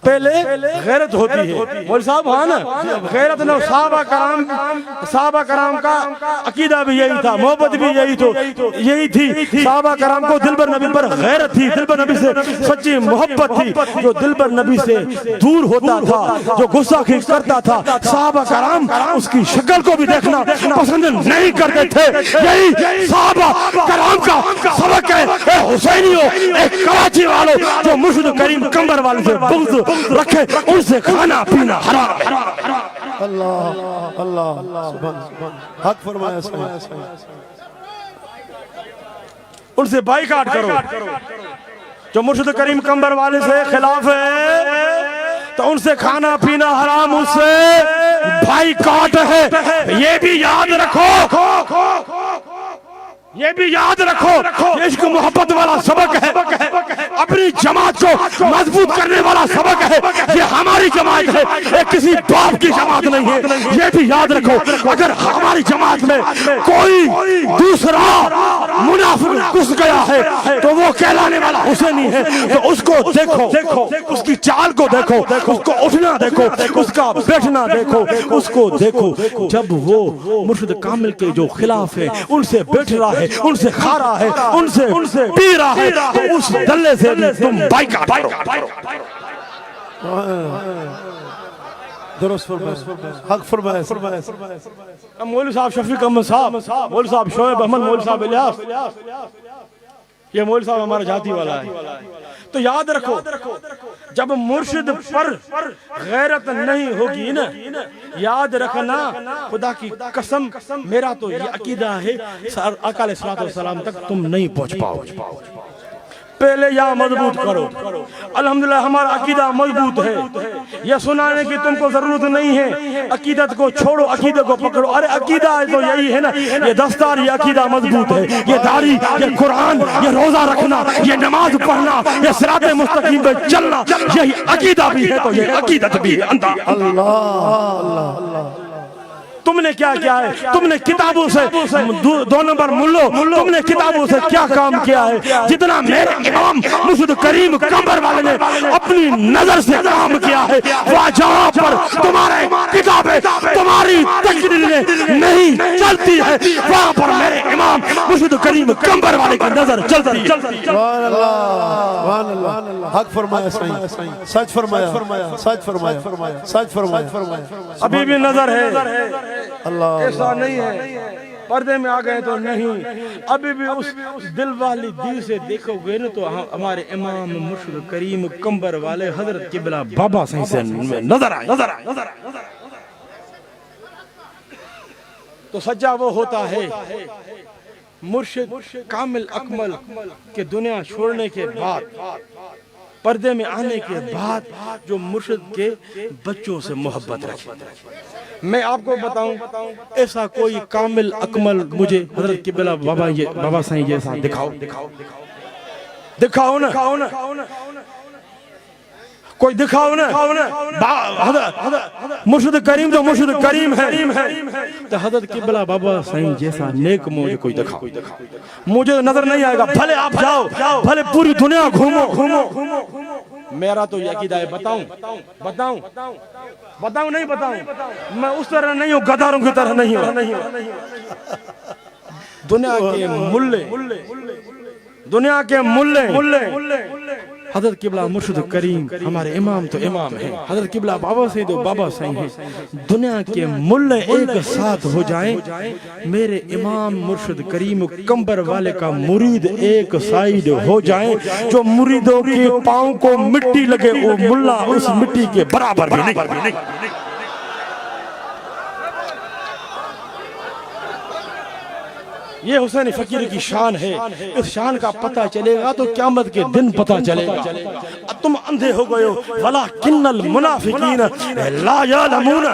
Speaker 3: پہلے غیرت ہوتی ہے مول صاحب ہاں نا غیرت نہ صحابہ کرام کا عقیدہ بھی یہی تھا محبت بھی یہی تھی صحابہ کرام کو دل بر نبی پر غیرت تھی دل بر نبی سے سچی محبت تھی جو دل بر نبی سے دور ہوتا تھا جو غصہ کرتا تھا صحابہ کرام اس کی شکل کو بھی دیکھنا پسند نہیں کرتے تھے یہی صحابہ کرام کا سبق ہے اے حسینیوں اے کراچی والوں جو مرشد کریم کمبر والے سے بغض رکھے ان سے کھانا پینا حرام ہے
Speaker 2: اللہ اللہ حق فرمایا
Speaker 3: ان سے بائیکاٹ کرو جو مرشد کریم کمبر والے سے خلاف ہے تو ان سے کھانا پینا حرام ان سے بائیکاٹ ہے یہ بھی یاد رکھو یہ بھی یاد رکھو یہ عشق محبت والا سبق ہے اپنی جماعت کو مضبوط کرنے والا سبق ہے یہ ہماری جماعت ہے یہ کسی باپ کی جماعت نہیں ہے یہ بھی یاد رکھو اگر ہماری جماعت میں کوئی دوسرا منافق گھس گیا ہے تو وہ کہلانے والا حسینی ہے تو اس کو دیکھو اس کی چال کو دیکھو اس کو اٹھنا دیکھو اس کا بیٹھنا دیکھو اس کو دیکھو جب وہ مرشد کامل کے جو خلاف ہے ان سے بیٹھ رہا ہے ان سے کھا رہا ہے ان سے پی رہا ہے تو اس دلے سے بھی تم بائیکاٹ کرو
Speaker 2: درست فرمایا حق فرمایا
Speaker 3: مولوی صاحب شفیق احمد صاحب مولوی صاحب شعیب احمد مولوی صاحب الیاس یہ مولوی صاحب ہمارا جاتی والا ہے تو یاد رکھو جب مرشد پر غیرت نہیں ہوگی نا یاد رکھنا خدا کی قسم میرا تو یہ عقیدہ ہے آقا علیہ السلام تک تم نہیں پہنچ پاؤ پہلے یا مضبوط کرو الحمدللہ ہمارا عقیدہ مضبوط ہے یہ سنانے کی تم کو ضرورت نہیں ہے عقیدت کو چھوڑو عقیدہ کو پکڑو ارے عقیدہ تو یہی ہے نا یہ دستار یہ عقیدہ مضبوط ہے یہ داڑھی یہ قرآن یہ روزہ رکھنا یہ نماز پڑھنا یہ صراط مستقیم پہ چلنا یہی عقیدہ بھی ہے تو یہ عقیدت بھی ہے
Speaker 2: اللہ
Speaker 3: تم نے کیا کیا ہے تم نے کتابوں سے دو نمبر ملو تم نے کتابوں سے کیا کام کیا ہے جتنا میرے امام مرشد کریم کمبر والے نے اپنی نظر سے کام کیا ہے وہ جہاں پر تمہارے کتابیں تمہاری تقریریں نہیں چلتی ہے وہاں پر میرے امام مرشد کریم کمبر والے کی نظر چلتی ہے
Speaker 2: سبحان اللہ حق فرمایا سچ فرمایا
Speaker 3: ابھی بھی نظر ہے ایسا نہیں ہے پردے میں آ گئے تو نہیں ابھی بھی اس دل والی دل سے دیکھو گے نا تو ہمارے امام مرشد کریم کمبر والے حضرت قبلہ بابا صحیح سے نظر آئے تو سجا وہ ہوتا ہے مرشد کامل اکمل کے دنیا چھوڑنے کے بعد پردے میں آنے کے بعد جو مرشد کے بچوں سے محبت رکھے میں آپ کو بتاؤں ایسا کوئی کامل اکمل مجھے حضرت قبلہ بابا صحیح جیسا دکھاؤ نا کوئی دکھاؤ نا مرشد کریم تو مرشد کریم ہے تو حضرت قبلہ بابا صحیح جیسا نیک مجھے کوئی دکھاؤ مجھے نظر نہیں آئے گا بھلے آپ جاؤ بھلے پوری دنیا گھومو میرا تو یہ عقیدہ ہے بتاؤں نہیں بتاؤں میں اس طرح نہیں ہوں گداروں کی طرح نہیں ہوں دنیا کے ملے حضرت قبلہ مرشد کریم ہمارے امام تو امام ہیں حضرت قبلہ بابا صحیح تو بابا صحیح ہیں دنیا کے ملے ایک ساتھ ہو جائیں میرے امام مرشد کریم کمبر والے کا مرید ایک سائیڈ ہو جائیں جو مریدوں کے پاؤں کو مٹی لگے وہ ملا اس مٹی کے برابر بھی نہیں یہ حسین فقیر کی شان ہے اس شان کا پتہ چلے گا تو قیامت کے دن پتہ چلے گا تم اندھے ہو گئے ہو وَلَكِنَّ الْمُنَافِقِينَ لَا يَعْلَمُونَ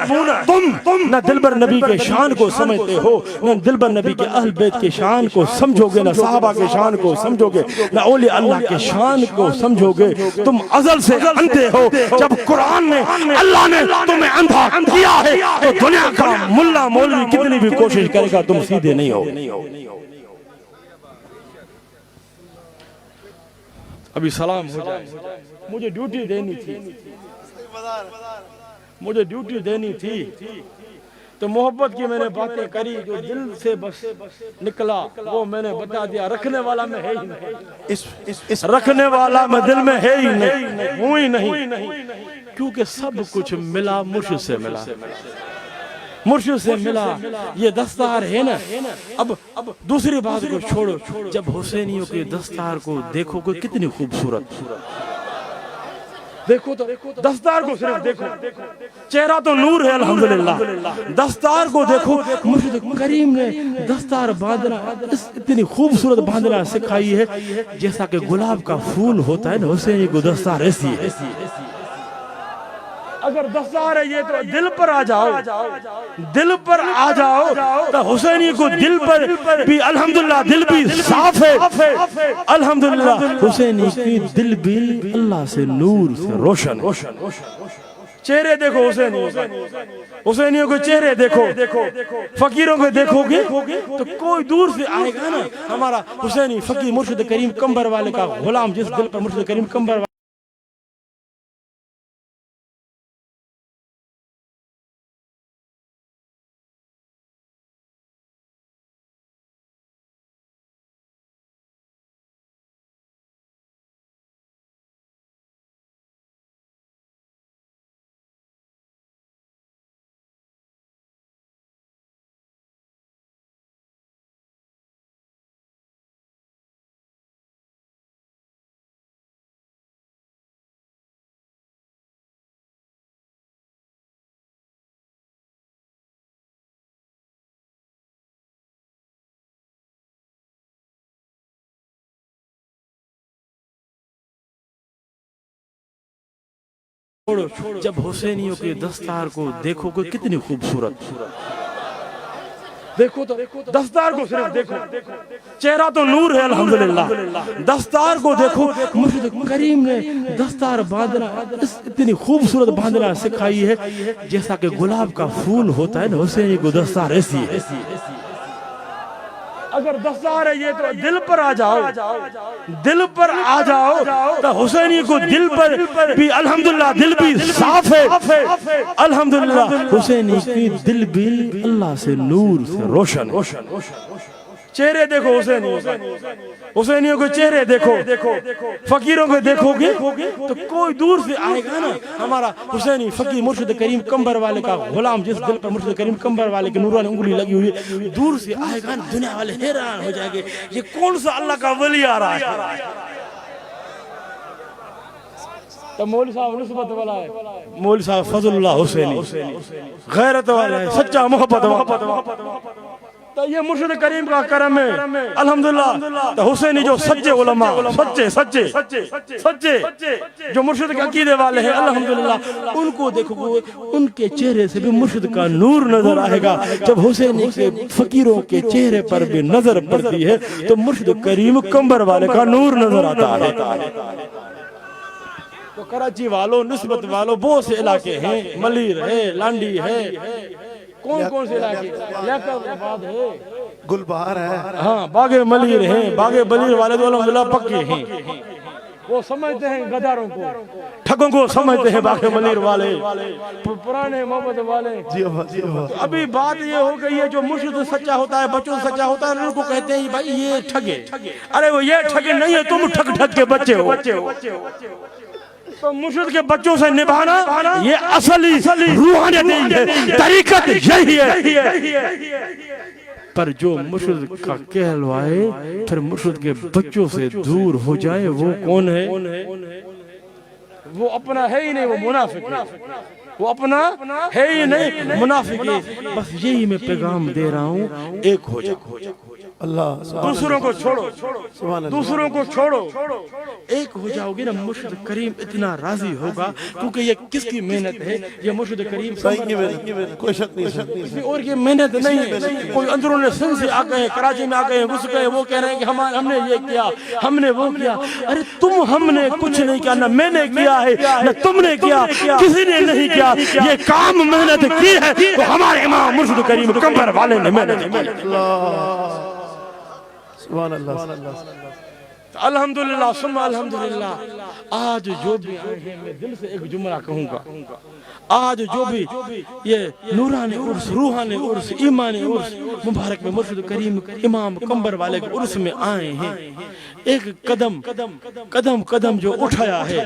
Speaker 3: تم نہ دلبر نبی کے شان کو سمجھتے ہو نہ دلبر نبی کے اہل بیت کے شان کو سمجھو گے نہ صحابہ کے شان کو سمجھو گے نہ اولیاء اللہ کے شان کو سمجھو گے تم ازل سے اندھے ہو جب قرآن نے اللہ نے تمہیں اندھا کیا ہے تو دنیا کا ملا مولوی کتنی بھی کوشش کرے گا تم سیدھے نہیں ہو ابھی سلام ہو جائے مجھے ڈیوٹی دینی تھی، مجھے ڈیوٹی دینی تھی، تو محبت کی میں نے باتیں کری، جو دل سے بس نکلا وہ میں نے بتا دیا۔ رکھنے والا میں ہے ہی نہیں، رکھنے والا میں دل میں ہے ہی نہیں، ہوں ہی نہیں،
Speaker 1: کیونکہ سب کچھ ملا مرشد سے ملا،
Speaker 3: مرشد سے ملا۔ یہ دستار ہے نا، اب
Speaker 1: دوسری بات کو چھوڑو، جب حسینیوں کے دستار کو دیکھو کہ کتنی خوبصورت،
Speaker 3: دیکھو تو دستار کو صرف دیکھو، چہرہ تو نور ہے الحمدللہ، دستار کو دیکھو،
Speaker 1: مرشد کریم نے دستار باندھنا اتنی خوبصورت باندھنا سکھائی ہے، جیسا کہ گلاب کا پھول ہوتا ہے نا، حسینی کو دستار ایسی ہے۔
Speaker 3: اگر دستار ہے یہ تو دل پر آ جاؤ، دل پر آ جاؤ، تو حسینی کو دل پر بھی الحمدللہ دل بھی صاف ہے، الحمدللہ
Speaker 1: حسینی کی دل بھی اللہ سے نور سے روشن۔
Speaker 3: چہرے دیکھو حسینیوں کے چہرے دیکھو، فقیروں کو دیکھو گے
Speaker 1: تو کوئی دور سے آئے گا نا، ہمارا حسینی فقیر مرشد کریم کمبر والے کا غلام، جس دل پر مرشد کریم کمبر والے جب حسینیوں کے دستار کو دیکھو کہ کتنی خوبصورت،
Speaker 3: دیکھو تو دستار کو صرف دیکھو، چہرہ تو نور ہے الحمدللہ، دستار کو دیکھو،
Speaker 1: مرشد کریم نے دستار باندھنا اتنی خوبصورت باندھنا سکھائی ہے، جیسا کہ گلاب کا پھول ہوتا ہے نا، حسینی کو دستار ایسی ہے۔
Speaker 3: اگر دستار ہے یہ تو دل پر آ جاؤ، دل پر آ جاؤ، تو حسینی کو دل پر بھی الحمدللہ دل بھی صاف ہے، الحمدللہ
Speaker 1: حسینی کی دل بھی اللہ سے نور سے روشن۔
Speaker 3: چہرے دیکھو حسینیوں کے چہرے دیکھو، فقیروں کو دیکھو گے
Speaker 1: تو کوئی دور سے آئے گا نا، ہمارا حسینی فقیر مرشد کریم کمبر والے کا غلام، جس دل پر مرشد کریم کمبر والے کے نورانی انگلی لگی ہوئی ہے، دور سے آئے گا نا، دنیا والے حیران ہو جائیں گے،
Speaker 3: یہ کون سا اللہ کا ولی آ رہا ہے؟ تو مولوی صاحب نسبت والا ہے،
Speaker 1: مولوی صاحب فضل اللہ حسینی
Speaker 3: غیرت والا ہے، سچا محبت والا۔ تو یہ مرشد کریم کا کرم ہے الحمدللہ۔ تو حسینی جو سچے علماء، سچے جو مرشد کے عقیدے والے ہیں الحمدللہ،
Speaker 1: ان کو دیکھو، ان کے چہرے سے بھی مرشد کا نور نظر آئے گا۔ جب حسینی کے فقیروں کے چہرے پر بھی نظر پڑتی ہے تو مرشد کریم کمبر والے کا نور نظر آتا ہے۔
Speaker 3: تو کراچی والوں، نسبت والوں، بہت سے علاقے ہیں، ملیر ہے، لانڈی ہے، کون سے علاقے، لیاقت آباد ہے،
Speaker 2: گلبہار ہے،
Speaker 3: ہاں باغ ملیر ہیں، باغ ملیر والے تو الحمدللہ پکے ہیں، وہ سمجھتے ہیں غداروں کو، ٹھگوں کو سمجھتے ہیں باغ ملیر والے، پرانے محبت والے۔
Speaker 2: جی ابا،
Speaker 3: ابھی بات یہ ہو گئی ہے، جو مرشد سچا ہوتا ہے، بچوں سچا ہوتا ہے، ان کو کہتے ہیں بھائی یہ ٹھگے۔ ارے وہ یہ ٹھگے نہیں ہے، تم ٹھگ کے بچے ہو۔ تو مرشد کے بچوں سے نبھانا یہ اصلی روحانیت ہے، طریقت یہی ہے۔
Speaker 1: پر جو مرشد کا کہلوائے پھر مرشد کے بچوں سے دور ہو جائے، وہ کون ہے؟
Speaker 3: وہ اپنا ہے ہی نہیں، وہ منافق ہے، وہ اپنا ہے ہی نہیں، منافق ہے۔
Speaker 1: بس یہی میں پیغام دے رہا ہوں، ایک ہو جاؤ،
Speaker 2: اللہ
Speaker 3: دوسروں کو چھوڑو، دوسروں کو چھوڑو،
Speaker 1: ایک ہو جاؤ گے نا، مرشد کریم اتنا راضی ہوگا، کیونکہ یہ کس کی محنت ہے؟ یہ مرشد کریم
Speaker 2: کوئی شک نہیں،
Speaker 3: کسی اور کی محنت نہیں ہے۔ کوئی اندرون سندھ سے آ گئے، کراچی میں آ گئے، گھس گئے، وہ کہہ رہے ہیں کہ ہم نے یہ کیا، ہم نے وہ کیا۔ ارے ہم نے کچھ نہیں کیا، نہ میں نے کیا ہے، نہ تم نے کیا، کسی نے نہیں کیا۔ یہ کام محنت کی ہے تو ہمارے امام مرشد کریم کمبر والے نے محنت کی۔
Speaker 2: سبحان اللہ۔
Speaker 3: الحمدللہ ثم الحمدللہ آج جو بھی آئے ہیں میں دل سے ایک جملہ کہوں گا، آج جو بھی یہ نورانی عرس، روحانی عرس، ایمانی عرس مبارک میں مرشد کریم امام کمبر والے کے عرس میں آئے ہیں، ایک قدم جو اٹھایا ہے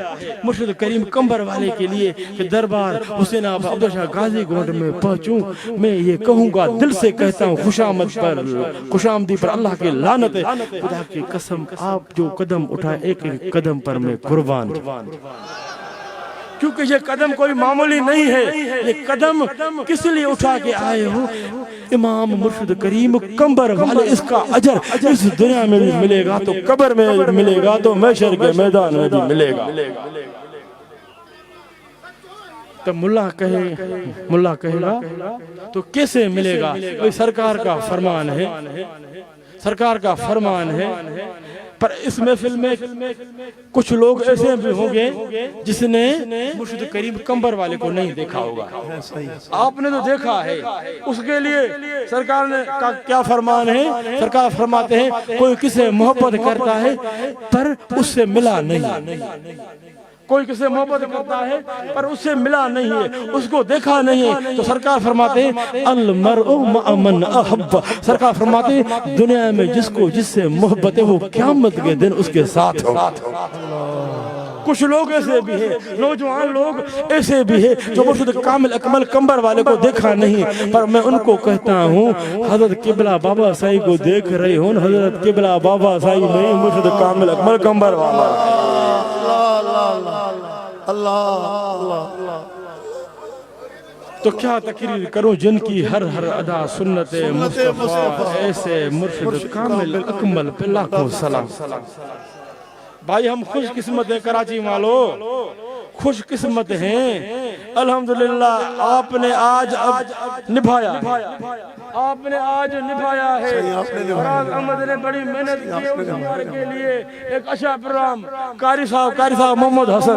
Speaker 3: مرشد کریم کمبر والے کے لیے کہ دربار حسین آبا عبداللہ شاہ غازی گونڈ میں پہنچوں، میں یہ کہوں گا، دل سے کہتا ہوں، خوشامد پر، خوشامدی پر اللہ کی لعنت ہے، خدا کی قسم آپ جو قدم اٹھائے ایک ایک قدم پر میں قربان ہوں، کیونکہ یہ قدم کوئی معمولی نہیں ہے، یہ قدم کس لیے اٹھا کے آئے ہو؟ امام مرشد کریم کمبر والے، اس کا اجر اس دنیا میں بھی ملے گا تو قبر میں ملے گا تو محشر کے میدان میں بھی ملے گا۔ تو ملا کہے گا تو کیسے ملے گا؟ سرکار کا فرمان ہے، سرکار کا فرمان ہے، پر اس محفل میں کچھ لوگ ایسے بھی ہوں گے جس نے مرشد کریم کمبر والے کو نہیں دیکھا ہوگا، آپ نے تو دیکھا ہے، اس کے لیے سرکار نے کیا فرمان ہے؟ سرکار فرماتے ہیں کوئی کسے محبت کرتا ہے پر اس سے ملا نہیں، کوئی کسے محبت کرتا ہے پر اس سے ملا نہیں ہے، اس کو دیکھا نہیں ہے، تو سرکار فرماتے ہیں المرء مع من احب، سرکار فرماتے ہیں دنیا میں جس سے محبت ہے وہ قیامت کے دن اس کے ساتھ ہو۔ کچھ لوگ ایسے بھی ہیں، نوجوان لوگ ایسے بھی ہیں جو مرشد کامل اکمل کمبر والے کو دیکھا نہیں، پر میں ان کو کہتا ہوں حضرت قبلہ بابا سائی کو دیکھ رہے ہوں، حضرت قبلہ بابا سائی نہیں، مرشد کامل اکمل کمبر والا۔ تو کیا تقریر کروں جن کی ہر ادا سنت مصطفیٰ، ایسے مرشد کامل اکمل پہ لاکھوں سلام۔ بھائی ہم خوش قسمت ہیں کراچی والوں، خوش قسمت ہیں، الحمدللہ آپ نے آج نبھایا، آپ نے آج نبھایا ہے، فراز احمد نے بڑی محنت کی اس ہمارے کے لیے ایک اچھا پروگرام، قاری صاحب محمد حسن،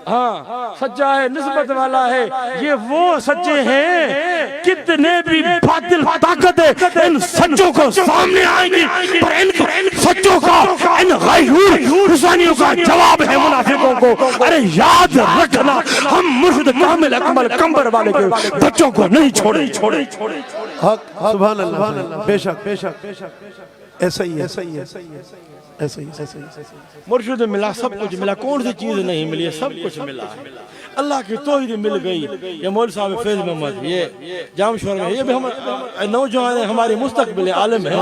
Speaker 3: ہاں سچا ہے، نسبت والا ہے، یہ وہ سچے ہیں، کتنے بھی باطل طاقت ہے ان سچوں کو سامنے آئیں گی، پر ان سچوں کا، ان غیور حسینیوں کا جواب ہے منافقوں کو۔ ارے یاد رکھنا ہم مرشد کامل اکمل کمبر والے کے بچوں کو نہیں چھوڑے۔
Speaker 2: حق سبحان اللہ، بے شک ایسا ہی ہے، ایسا ہی۔
Speaker 3: مرشد ملا، سب کچھ ملا، کون سی چیز نہیں ملی، سب کچھ ملا، اللہ کی توحید مل گئی۔ یہ مول صاحب فیض محمد، یہ جام شور میں، یہ بھی ہم نوجوان ہیں، ہماری مستقبل عالم ہے،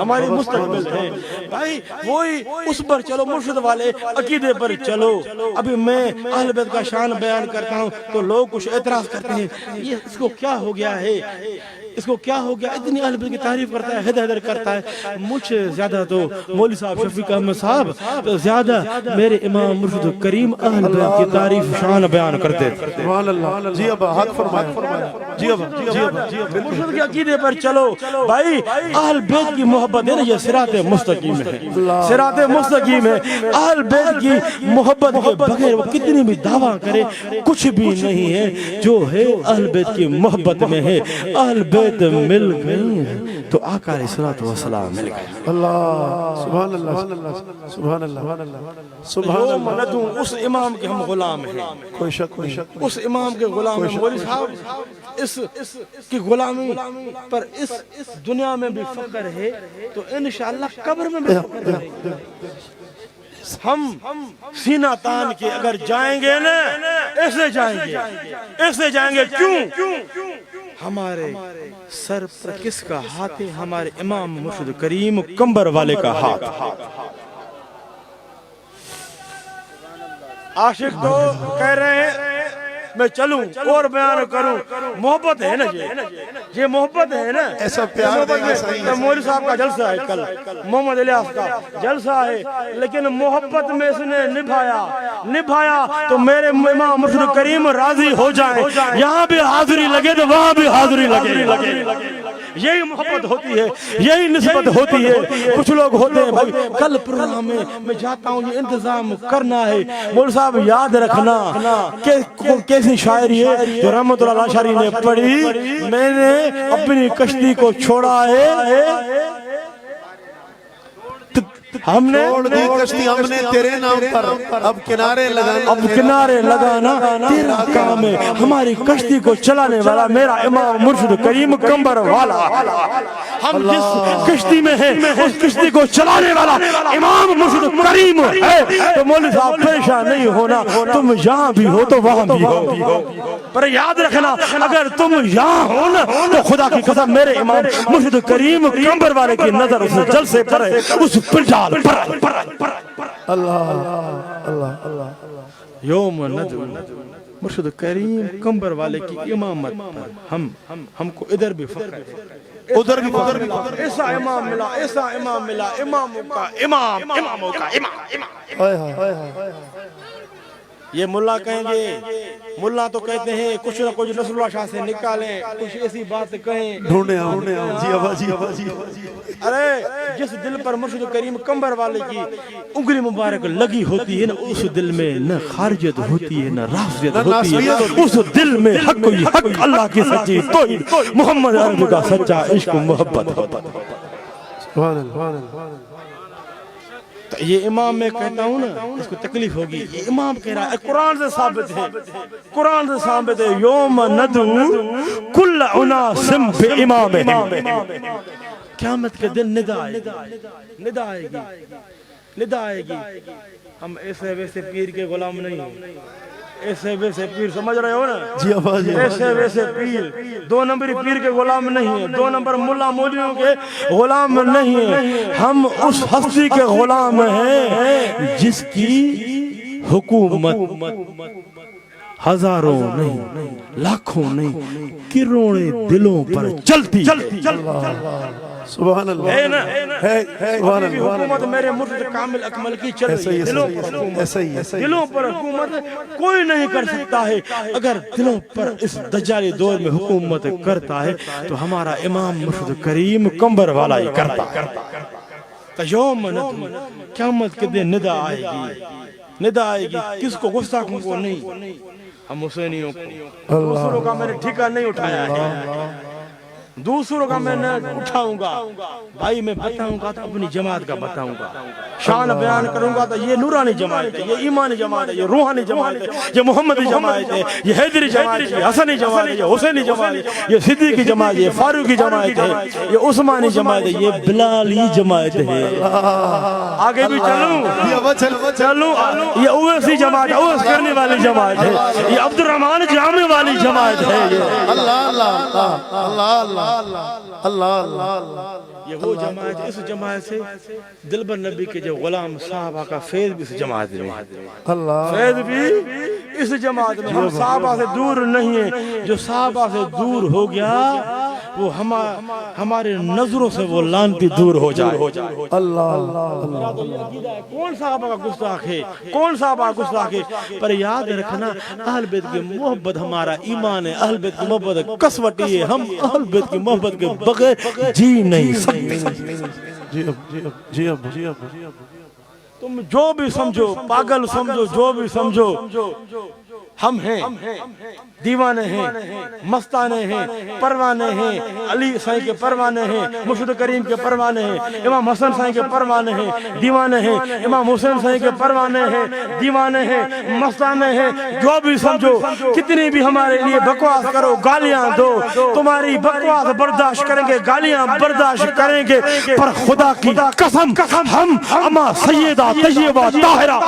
Speaker 3: ہماری مستقبل ہے بھائی، وہی اس پر چلو، مرشد والے عقیدے پر چلو۔ ابھی میں اہل بیت کا شان بیان کرتا ہوں تو لوگ کچھ اعتراض کرتے ہیں، یہ اس کو کیا ہو گیا ہے، اس کو کیا ہو گیا، اتنی اہل بیت کی تعریف کرتا ہے، حیدر کرتا ہے۔ مجھ زیادہ تو مولوی صاحب شفیق احمد صاحب زیادہ میرے امام مرشد کریم اہل بیت کی تعریف شان بیان کرتے تھے۔
Speaker 2: سبحان اللہ، جی ابا حق فرمایا، جی ابا
Speaker 3: مرشد کے عقیدے پر چلو بھائی، اہل بیت کی محبت ہے نا، یہ صراط مستقیم ہے، صراط مستقیم ہے۔ اہل بیت کی محبت کے بغیر وہ کتنی بھی دعویٰ کرے کچھ بھی نہیں ہے، جو ہے اہل بیت کی محبت میں ہے۔ اہل بیت مل گئی تو آقا علیہ الصلوۃ والسلام مل گئے۔
Speaker 2: اللہ سبحان اللہ، سبحان اللہ، سبحان اللہ۔
Speaker 3: اس امام کے ہم غلام ہیں،
Speaker 2: کوئی شک نہیں،
Speaker 3: اس امام کے غلام ہیں۔ مولوی صاحب اس کی غلامی پر اس دنیا میں بھی فخر ہے تو انشاءاللہ قبر میں بھی فخر ہے۔ ہم سینہ تان کے اگر جائیں گے نا، ایسے جائیں گے، کیوں؟ ہمارے سر پر کس کا ہاتھ ہے؟ ہمارے امام مرشد کریم کمبر والے کا ہاتھ۔ عاشق تو کہہ رہے ہیں میں چلوں اور بیان کروں، محبت ہے نا، یہ محبت ہے نا،
Speaker 2: ایسا پیار دینا صحیح ہے۔
Speaker 3: مولوی صاحب کا جلسہ ہے کل، محمد الیاس کا جلسہ ہے، لیکن محبت میں اس نے نبھایا تو میرے امام مرشد کریم راضی ہو جائیں، یہاں بھی حاضری لگے تو وہاں بھی حاضری لگے۔ یہی محبت ہوتی ہے، یہی نسبت ہوتی ہے۔ کچھ لوگ ہوتے ہیں بھائی کل پروگرام میں جاتا ہوں، یہ انتظام کرنا ہے، مولوی صاحب یاد رکھنا کہ کیسی شاعری ہے جو رحمت اللہ اشعری نے پڑھی، میں نے اپنی کشتی کو چھوڑا ہے ہم نے
Speaker 2: چھوڑ دی کشتی ہم نے تیرے نام پر، اب کنارے لگانا
Speaker 3: اب کنارے لگانا تیرا کام ہے۔ ہماری کشتی کو چلانے والا میرا امام مرشد کریم کمبر والا، ہم جس کشتی میں ہیں اس کشتی کو چلانے والا امام مرشد کریم ہے۔ تو مولوی صاحب پریشان نہیں ہونا، تم یہاں بھی ہو تو وہاں بھی ہو، پر یاد رکھنا اگر تم یہاں ہو نا تو خدا کی قسم میرے امام مرشد کریم کمبر والے کی نظر اس جلسے پر ہے، اس پنڈال پر ہے۔
Speaker 2: اللہ اللہ اللہ
Speaker 1: یوم ندعو مرشد کریم کمبر والے کی امامت پر ہم کو ادھر بھی فخر ہے،
Speaker 2: ادھر بھی ادھر بھی
Speaker 1: ایسا امام ملا، ایسا امام ملا، اماموں کا امام، اماموں کا امام۔ یہ ملا کہیں گے، ملا تو کہتے ہیں کچھ نہ کچھ نصر اللہ شاہ سے نکالیں، کچھ ایسی بات کہیں،
Speaker 2: ڈھونڈے ہم جی ابا جی ابا جی
Speaker 1: ارے جس دل پر مرشد کریم کمبر والے کی انگلی مبارک لگی ہوتی ہے نا، اس دل میں نہ خارجت ہوتی ہے نہ رافضیت ہوتی ہے، اس دل میں حق ہی حق اللہ کی سچی توحید محمد عربی کا سچا عشق و محبت ہوتا ہے۔
Speaker 2: سبحان اللہ۔
Speaker 1: تو یہ امام میں کہتا ہوں نا اس کو تکلیف ہوگی، یہ امام کہہ رہا ہے، قرآن سے ثابت ہے، قرآن سے ثابت ہے، یوم ندعو کل اناس بامامہم، قیامت کے دن ندا آئے گی، ندا آئے گی، ندا آئے گی۔ ہم ایسے ویسے پیر کے غلام نہیں ہیں، ایسے ویسے پیر سمجھ رہے ہو نا
Speaker 2: جی ابا جی
Speaker 1: ایسے ویسے پیر، دو نمبری پیر کے غلام نہیں ہیں، دو نمبر ملا مولویوں کے غلام نہیں ہیں، ہم اس ہستی کے غلام ہیں جس کی حکومت ہزاروں نہیں، لاکھوں نہیں، کروڑوں دلوں پر چلتی
Speaker 2: سبحان اللہ
Speaker 1: ہے نا۔
Speaker 2: سبحان
Speaker 1: ابھی بھی
Speaker 2: اللہ
Speaker 1: حکومت میرے مرشد کامل اکمل کی چل رہی ہے، دلوں پر حکومت،
Speaker 2: ایسا ہی ایسا ہی
Speaker 1: دلوں پر حکومت کوئی نہیں کر سکتا ہے۔ اگر دلوں پر اس دجالی دور میں حکومت کرتا ہے تو ہمارا امام مرشد کریم کمبر والا ہی کرتا ہے۔ تو یوم ندعو، قیامت کے دن ندا آئے گی، ندا آئے گی، کس کو؟ گستاخوں کو نہیں، ہم حسینیوں کو۔ دوسروں کا میں نے ٹھیکہ نہیں اٹھایا ہے، دوسروں کا میں نہ اٹھاؤں گا، بھائی میں بتاؤں گا تو اپنی جماعت کا بتاؤں گا، شان بیان کروں گا تو یہ نورانی جماعت ہے، یہ ایمانی جماعت ہے، یہ روحانی جماعت ہے، یہ محمدی جماعت ہے، یہ حیدری جماعت ہے، یہ حسنی جماعت ہے، یہ حسینی جماعت ہے، یہ صدیقی جماعت ہے، یہ فاروقی جماعت ہے، یہ عثمانی جماعت ہے، یہ بلالی جماعت ہے۔ آگے بھی چلوں، یہ اویسی جماعت ہے، اویس کرنے والی جماعت ہے، یہ عبد الرحمن جامع والی جماعت ہے،
Speaker 2: اللہ اللہ اللہ اللہ اللہ،
Speaker 1: یہ وہ جماعت، اس جماعت سے دلبر نبی کے جو غلام صحابہ کا فیض بھی اس جماعت میں،
Speaker 2: اللہ
Speaker 1: فیض بھی اس جماعت میں۔ ہم صحابہ سے دور نہیں ہیں، جو صحابہ سے دور ہو گیا وہ ہمارے نظروں سے وہ لانتی دور ہو جائے۔
Speaker 2: اللہ اللہ
Speaker 1: کون صحابہ کا گستاخ ہے، کون صحابہ کا گستاخ ہے؟ پر یاد رکھنا اہل بیت کی محبت ہمارا ایمان ہے، اہل بیت کی محبت کسوٹی ہے، ہم اہل بیت کی محبت کے بغیر جی نہیں سکتے۔
Speaker 2: جی اب
Speaker 1: تم جو بھی سمجھو، پاگل سمجھو، جو بھی سمجھو، ہم ہیں، دیوانے ہیں، مستانے ہیں، پروانے ہیں، علی سائیں کے پروانے ہیں، مرشد کریم کے پروانے ہیں، امام حسن سائیں کے پروانے ہیں، دیوانے ہیں، امام حسین سائیں کے پروانے ہیں، دیوانے ہیں، مستانے ہیں، جو بھی سمجھو، کتنی بھی ہمارے لیے بکواس کرو، گالیاں دو، تمہاری بکواس برداشت کریں گے، گالیاں برداشت کریں گے، پر خدا کی قسم ہم اما سیدہ طیبہ طاہرہ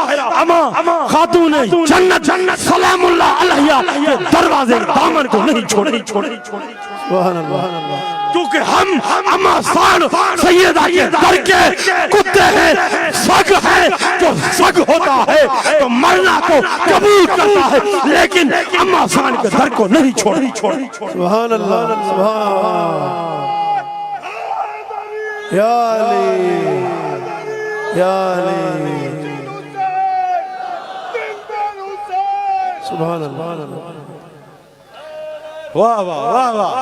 Speaker 1: اما خاتون جنت سلام اللہ علیہ کے دروازے دامن کو نہیں چھوڑے،
Speaker 2: سبحان اللہ،
Speaker 3: کیونکہ ہم اما سیدہ کے در کے کتے ہیں، سگ ہے، جو سگ ہوتا ہے تو مرنا کو قبول کرتا ہے، لیکن اما سان کے در کو نہیں چھوڑے۔
Speaker 2: سبحان اللہ، سبحان یا علی یا علی، سبحان اللہ،
Speaker 1: واہ واہ واہ واہ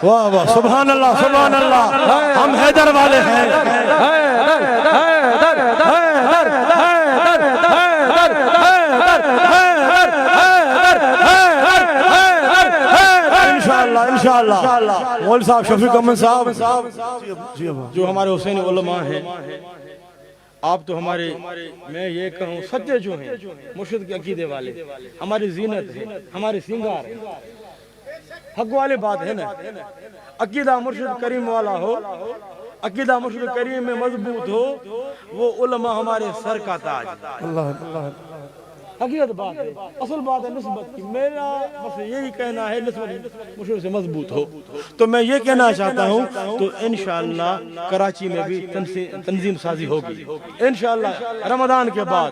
Speaker 1: واہ واہ، سبحان اللہ سبحان اللہ، ہم حیدر والے ہیں، انشاءاللہ مول صاحب شفیق احمد صاحب جو ہمارے حسینی علماء ہیں، آپ تو ہمارے میں یہ کہوں سچے جو ہیں مرشد کے عقیدے والے ہماری زینت ہے ہمارے سنگار ہے حق والی بات ہے نا عقیدہ مرشد کریم والا ہو عقیدہ مرشد کریم میں مضبوط ہو وہ علماء ہمارے سر کا تاج حقیقت بات ہے اصل بات ہے نسبت کی میرا بس یہی کہنا ہے نسبت مرشد سے مضبوط ہو تو میں یہ کہنا چاہتا ہوں تو انشاءاللہ کراچی میں بھی تنظیم سازی ہوگی انشاءاللہ رمضان کے بعد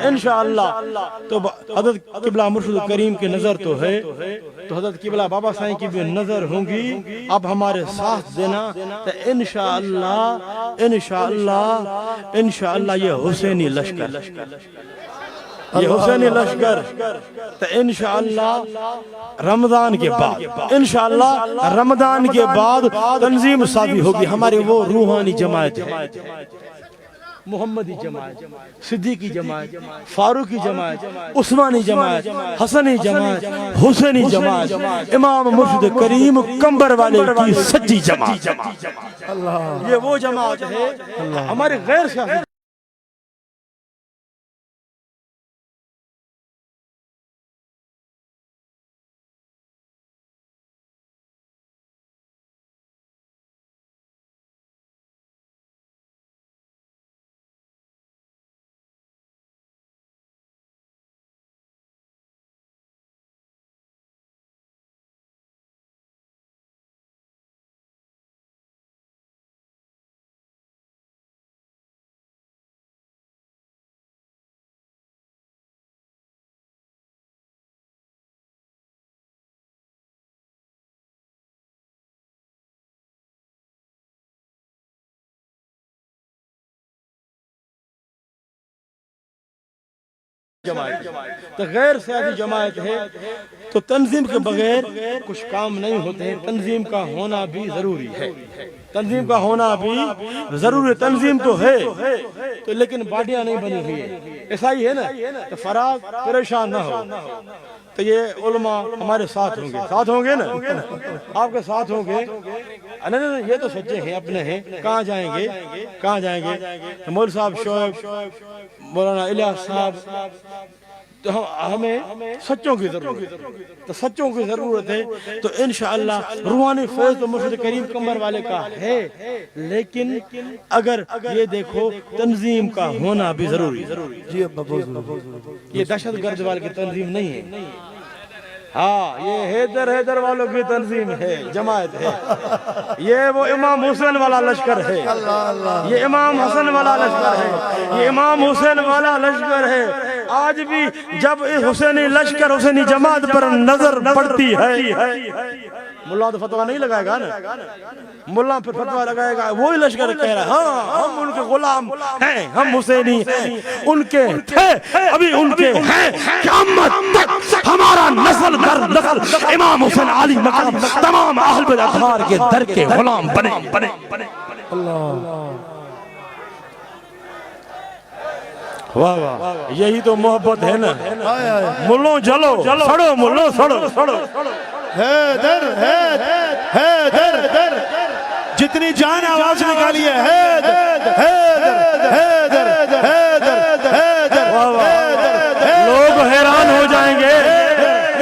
Speaker 1: انشاءاللہ تو حضرت قبلہ مرشد کریم کی نظر تو ہے تو حضرت قبلہ بابا سائیں کی بھی نظر ہوں گی اب ہمارے ساتھ دینا تو انشاءاللہ یہ حسینی لشکر یہ حسینی لشکر تو انشاءاللہ رمضان کے بعد انشاءاللہ رمضان کے بعد تنظیم سازی ہوگی ہماری وہ روحانی جماعت ہے محمدی جماعت صدیقی جماعت فاروقی جماعت عثمانی جماعت حسنی جماعت حسینی جماعت امام مرشد کریم کمبر والے کی سچی جماعت یہ وہ جماعت ہے ہمارے غیر سیاسی جماعت تو غیر سیاسی جماعت ہے تو تنظیم کے بغیر کچھ کام نہیں ہوتے ہیں تنظیم کا ہونا بھی ضروری ہے تنظیم کا ہونا بھی ضروری تنظیم تو ہے تو لیکن باڈیاں نہیں بنی ہوئی ہے ایسا ہی ہے نا تو فراز پریشان نہ ہو تو یہ علماء ہمارے ساتھ ہوں گے نا آپ کے ساتھ ہوں گے نہیں یہ تو سچے ہیں اپنے ہیں کہاں جائیں گے مول صاحب شعیب مولانا الیاس صاحب تو ہمیں سچوں کی ضرورت ہے تو سچوں کی ضرورت ہے تو انشاءاللہ روحانی فیض تو مرشد کریم کمبر والے کا ہے لیکن اگر یہ دیکھو تنظیم کا ہونا بھی ضروری ہے یہ دہشت گرد والے کی تنظیم نہیں ہے ہاں یہ حیدر والوں کی تنظیم ہے جماعت ہے یہ وہ امام حسین والا لشکر ہے یہ امام حسن والا لشکر ہے یہ امام حسین والا لشکر ہے آج بھی جب حسینی لشکر حسینی جماعت پر نظر پڑتی ہے ملا تو فتوہ نہیں لگائے گا نا ملا پھر فتوہ لگائے گا وہی لشکر کہہ رہا ہے ہاں ہم ان کے غلام ہیں ہم حسینی ہیں ان کے تھے ابھی ان کے ہیں قیامت تک ہمارا نسل در نسل امام حسین علی مقام تمام اہل بیت اطہار کے در کے غلام بنے اللہ واہ واہ یہی تو محبت ہے نا ملوں جلو سڑو ملوں سڑو
Speaker 2: حیدر حیدر جتنی جان آواز نکالی ہے حیدر حیدر حیدر حیدر حیدر
Speaker 3: لوگ حیران ہو جائیں گے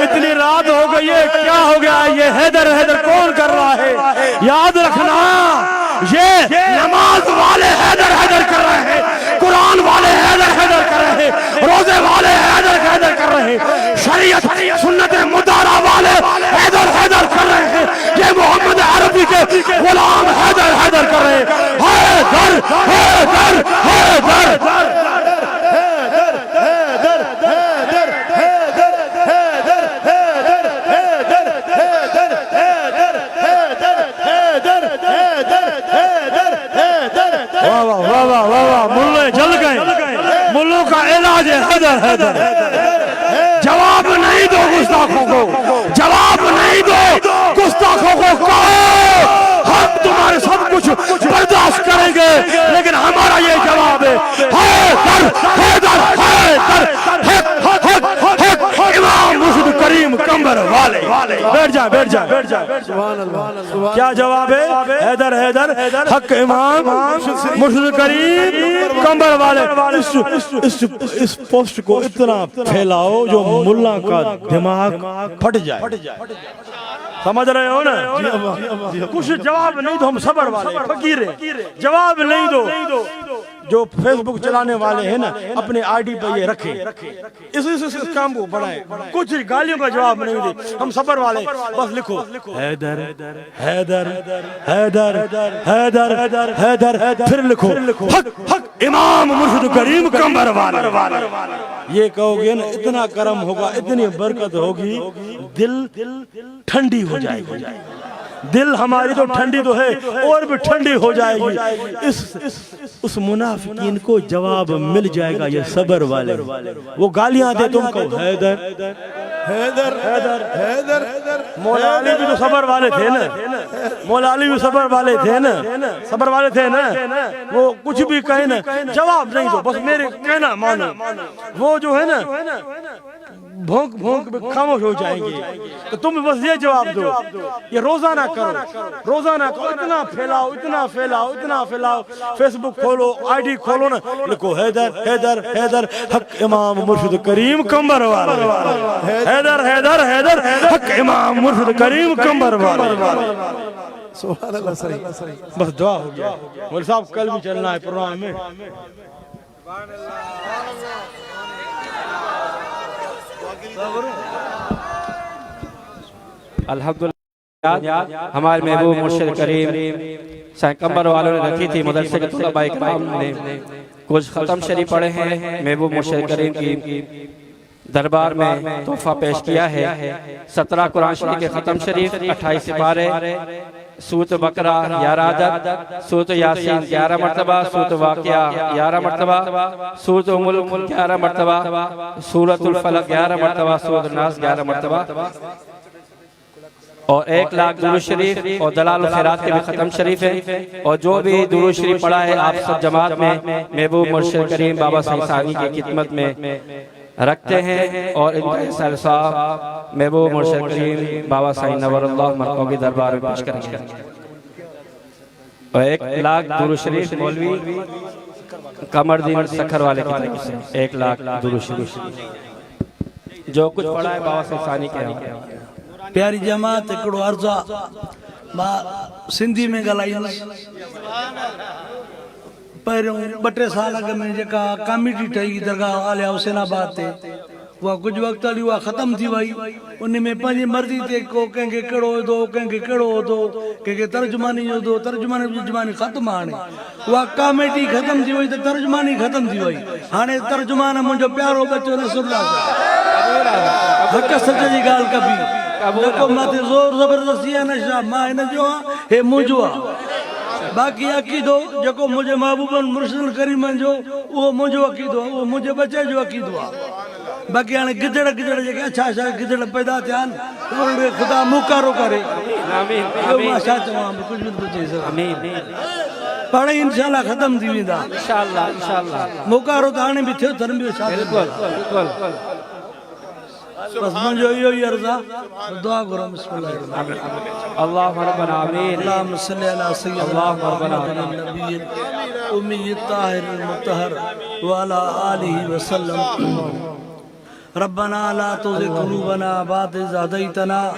Speaker 3: اتنی رات ہو گئی ہے کیا ہو گیا یہ حیدر کون کر رہا ہے یاد رکھنا یہ نماز والے حیدر کر رہے ہیں قرآن والے حیدر کر رہے ہیں روزے والے حیدر کر رہے ہیں شریعت سنت مدارہ والے حیدر کر رہے ہیں یہ محمد عربی کے غلام حیدر کر رہے ہیں حیدر ملے جل گئے ملوں کا علاج ہے حیدر جواب نہیں دو گستاخوں کو جواب نہیں دو گستاخوں کو کہو ہم تمہارے سب کچھ برداشت کریں گے لیکن ہمارا یہ جواب ہے حیدر امام مرشد کریم کمبر والے بیٹھ جا بیٹھ جائے
Speaker 2: سبحان اللہ
Speaker 3: کیا جواب ہے حیدر حیدر حق امام مرشد کریم کمبر والے
Speaker 1: اس پوسٹ کو اتنا پھیلاؤ جو ملا کا دماغ پھٹ جائے.
Speaker 3: سمجھ رہے ہو نا کچھ جواب نہیں دو ہم صبر والے فقیر ہیں جواب نہیں دو جو فیس بک چلانے والے ہیں نا اپنے آئی ڈی پہ یہ رکھیں اس کام کو بڑھائیں کچھ گالیوں کا جواب نہیں دے ہم صبر والے بس لکھو حیدر حیدر حیدر حیدر حیدر پھر لکھو حق امام مرشد کریم کمبر والے یہ کہو گے نا اتنا کرم ہوگا اتنی برکت ہوگی دل ٹھنڈی ہو جائے گی دل ہماری تو ٹھنڈی تو ہے اور بھی ٹھنڈی ہو جائے گی اس منافقین کو جواب مل جائے گا یہ صبر والے وہ گالیاں دے تم کو حیدر
Speaker 2: حیدر حیدر حیدر
Speaker 3: مولا علی بھی تو صبر والے تھے نا مولا علی بھی صبر والے تھے نا صبر والے تھے نا وہ کچھ بھی کہیں نا جواب نہیں دو بس میرے کہنا مانو وہ جو ہے نا بھونک بھونک میں خاموش ہو جائیں گے تو تم بس یہ جواب دو یہ روزانہ کرو اتنا پھیلاؤ اتنا پھیلاؤ اتنا پھیلاؤ فیس بک کھولو آئی ڈی کھولو نا لکھو حیدر حیدر حیدر حق امام مرشد کریم کمبر والے حیدر حیدر حیدر حق امام مرشد کریم کمبر والے
Speaker 2: سبحان اللہ صحیح
Speaker 3: بس دعا ہو گیا مول صاحب کل بھی چلنا ہے پروگرام میں
Speaker 5: الحمدللہ ہمارے محبوب مرشد کریم کمبر والوں نے رکھی تھی مدرسے کے طلباء اکرام نے کچھ ختم شریف پڑھے ہیں محبوب مرشد کریم کی دربار میں تحفہ پیش کیا ہے 17 قرآن شریف کے ختم شریف 28 سپارے سورۃ بقرہ 11 عدد سورۃ یاسین 11 مرتبہ سورۃ واقعہ 11 مرتبہ سورۃ ملک 11 مرتبہ سورۃ الفلق 11 مرتبہ سورۃ الناس 11 مرتبہ اور 1 لاکھ درود شریف اور دلال الخیرات کے بھی ختم شریف ہے اور جو بھی درود شریف پڑھا ہے آپ سب جماعت میں محبوب مرشد کریم بابا سعید ثانی کی خدمت میں رکھتے ہیں اور انتہائی صاحب محبوب مرشد کریم بابا سعید نور اللہ مرکوں کے دربار میں پیش کریں گے اور 1 لاکھ درود شریف مولوی قمر دین سکھر والے کی طرف سے 1 لاکھ درود شریف جو کچھ پڑھا ہے بابا سعید ثانی کے ہاں
Speaker 6: پیاری جماعت اکڑو عرضا ما سندھی میں گلائیس پہروں 2 سال اگر میں جکا کامیٹی ٹھائی درگاہ آلیا حسین آباد تے وہ کچھ وقت علی وہ ختم تھی وائی انہیں میں پانچ مرضی تے کو کہیں گے کڑو دو کہیں گے کڑو دو کہیں گے ترجمانی جو دو ترجمانی ختم آنے وہ کامیٹی ختم تھی وائی تو ترجمانی ختم تھی وائی ہانے ترجمان مجھو پیارو بچو رسول اللہ حق سچ جی گال کبھی لیکن ماتے زور زبردستی ہے نشا ماں ہے جو ہے مجھو باقی عقیدو جکو مجھے محبوباً مرشد کریمن جو وہ مجھو عقیدو وہ مجھے بچے جو عقیدو باقی آنے گدڑ جگہ اچھا گدڑ پیدا تھیان انہوں خدا مکارو کرے جو ماں شاہ چوام کچھ بھی بچے سر پڑھائی انشاءاللہ ختم تھی ویدہ
Speaker 5: انشاءاللہ
Speaker 6: مکارو تانے بھی تھے ترم بھی شاہ
Speaker 5: بالکل
Speaker 6: بس من جو یہ عرضا دعا کرو بسم اللہ الرحمن الرحیم
Speaker 5: اللہم ربنا آمین
Speaker 6: اللہم صلی اللہ سیدنا
Speaker 5: اللہم ربنا
Speaker 6: نبی امی الطاہر المطہر وعلا آلہ وسلم ربنا لا تزغ قلوبنا بعد إذ هديتنا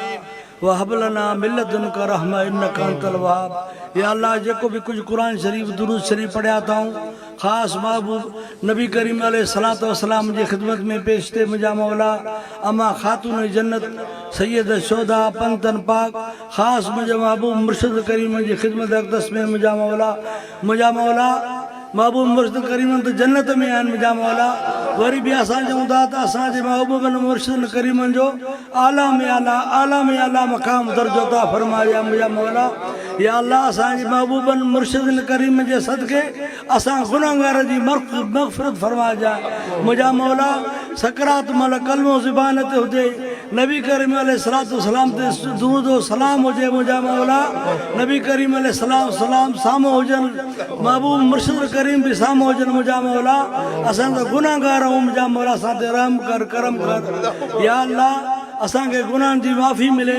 Speaker 6: وهب لنا من لدنك رحمة إنك أنت الوهاب یا اللہ جکو بھی کچھ قرآن شریف درود شریف پڑھیا تھا ہوں خاص محبوب نبی کریم علیہ السلام کی خدمت میں پیشتے مجھا مولا اما خاتون جنت سید الشہداء پنتن پاک خاص مجھا محبوب مرشد کریم کی خدمت اقدس میں مجھا مولا محبوب مرشد کریم تو جنت میں آن مجھا مولا وری بھی آسان جو داتا آسان جے محبوب مرشد کریم جو اعلیٰ میں اعلیٰ مقام درجہ عطا فرمایا مجھا مولا یا اللہ آسان جے محبوب مرشد کریم جے صدقے آسان گناہگار جی مغفرت فرما جائے مجھا مولا سکرات مل قلم و زبانت ہو دے نبی کریم علیہ السلام تے درود و سلام ہو جائے مجھا مولا نبی کریم علیہ السلام سامو ہو جن محبوب مرشد کریم بھی سامو ہو جن مجھا مولا آسان تو گناہگار ہوں مجھا مولا ساتھ رحم کر کرم کر یا اللہ اساں کے گناہن دی معافی ملے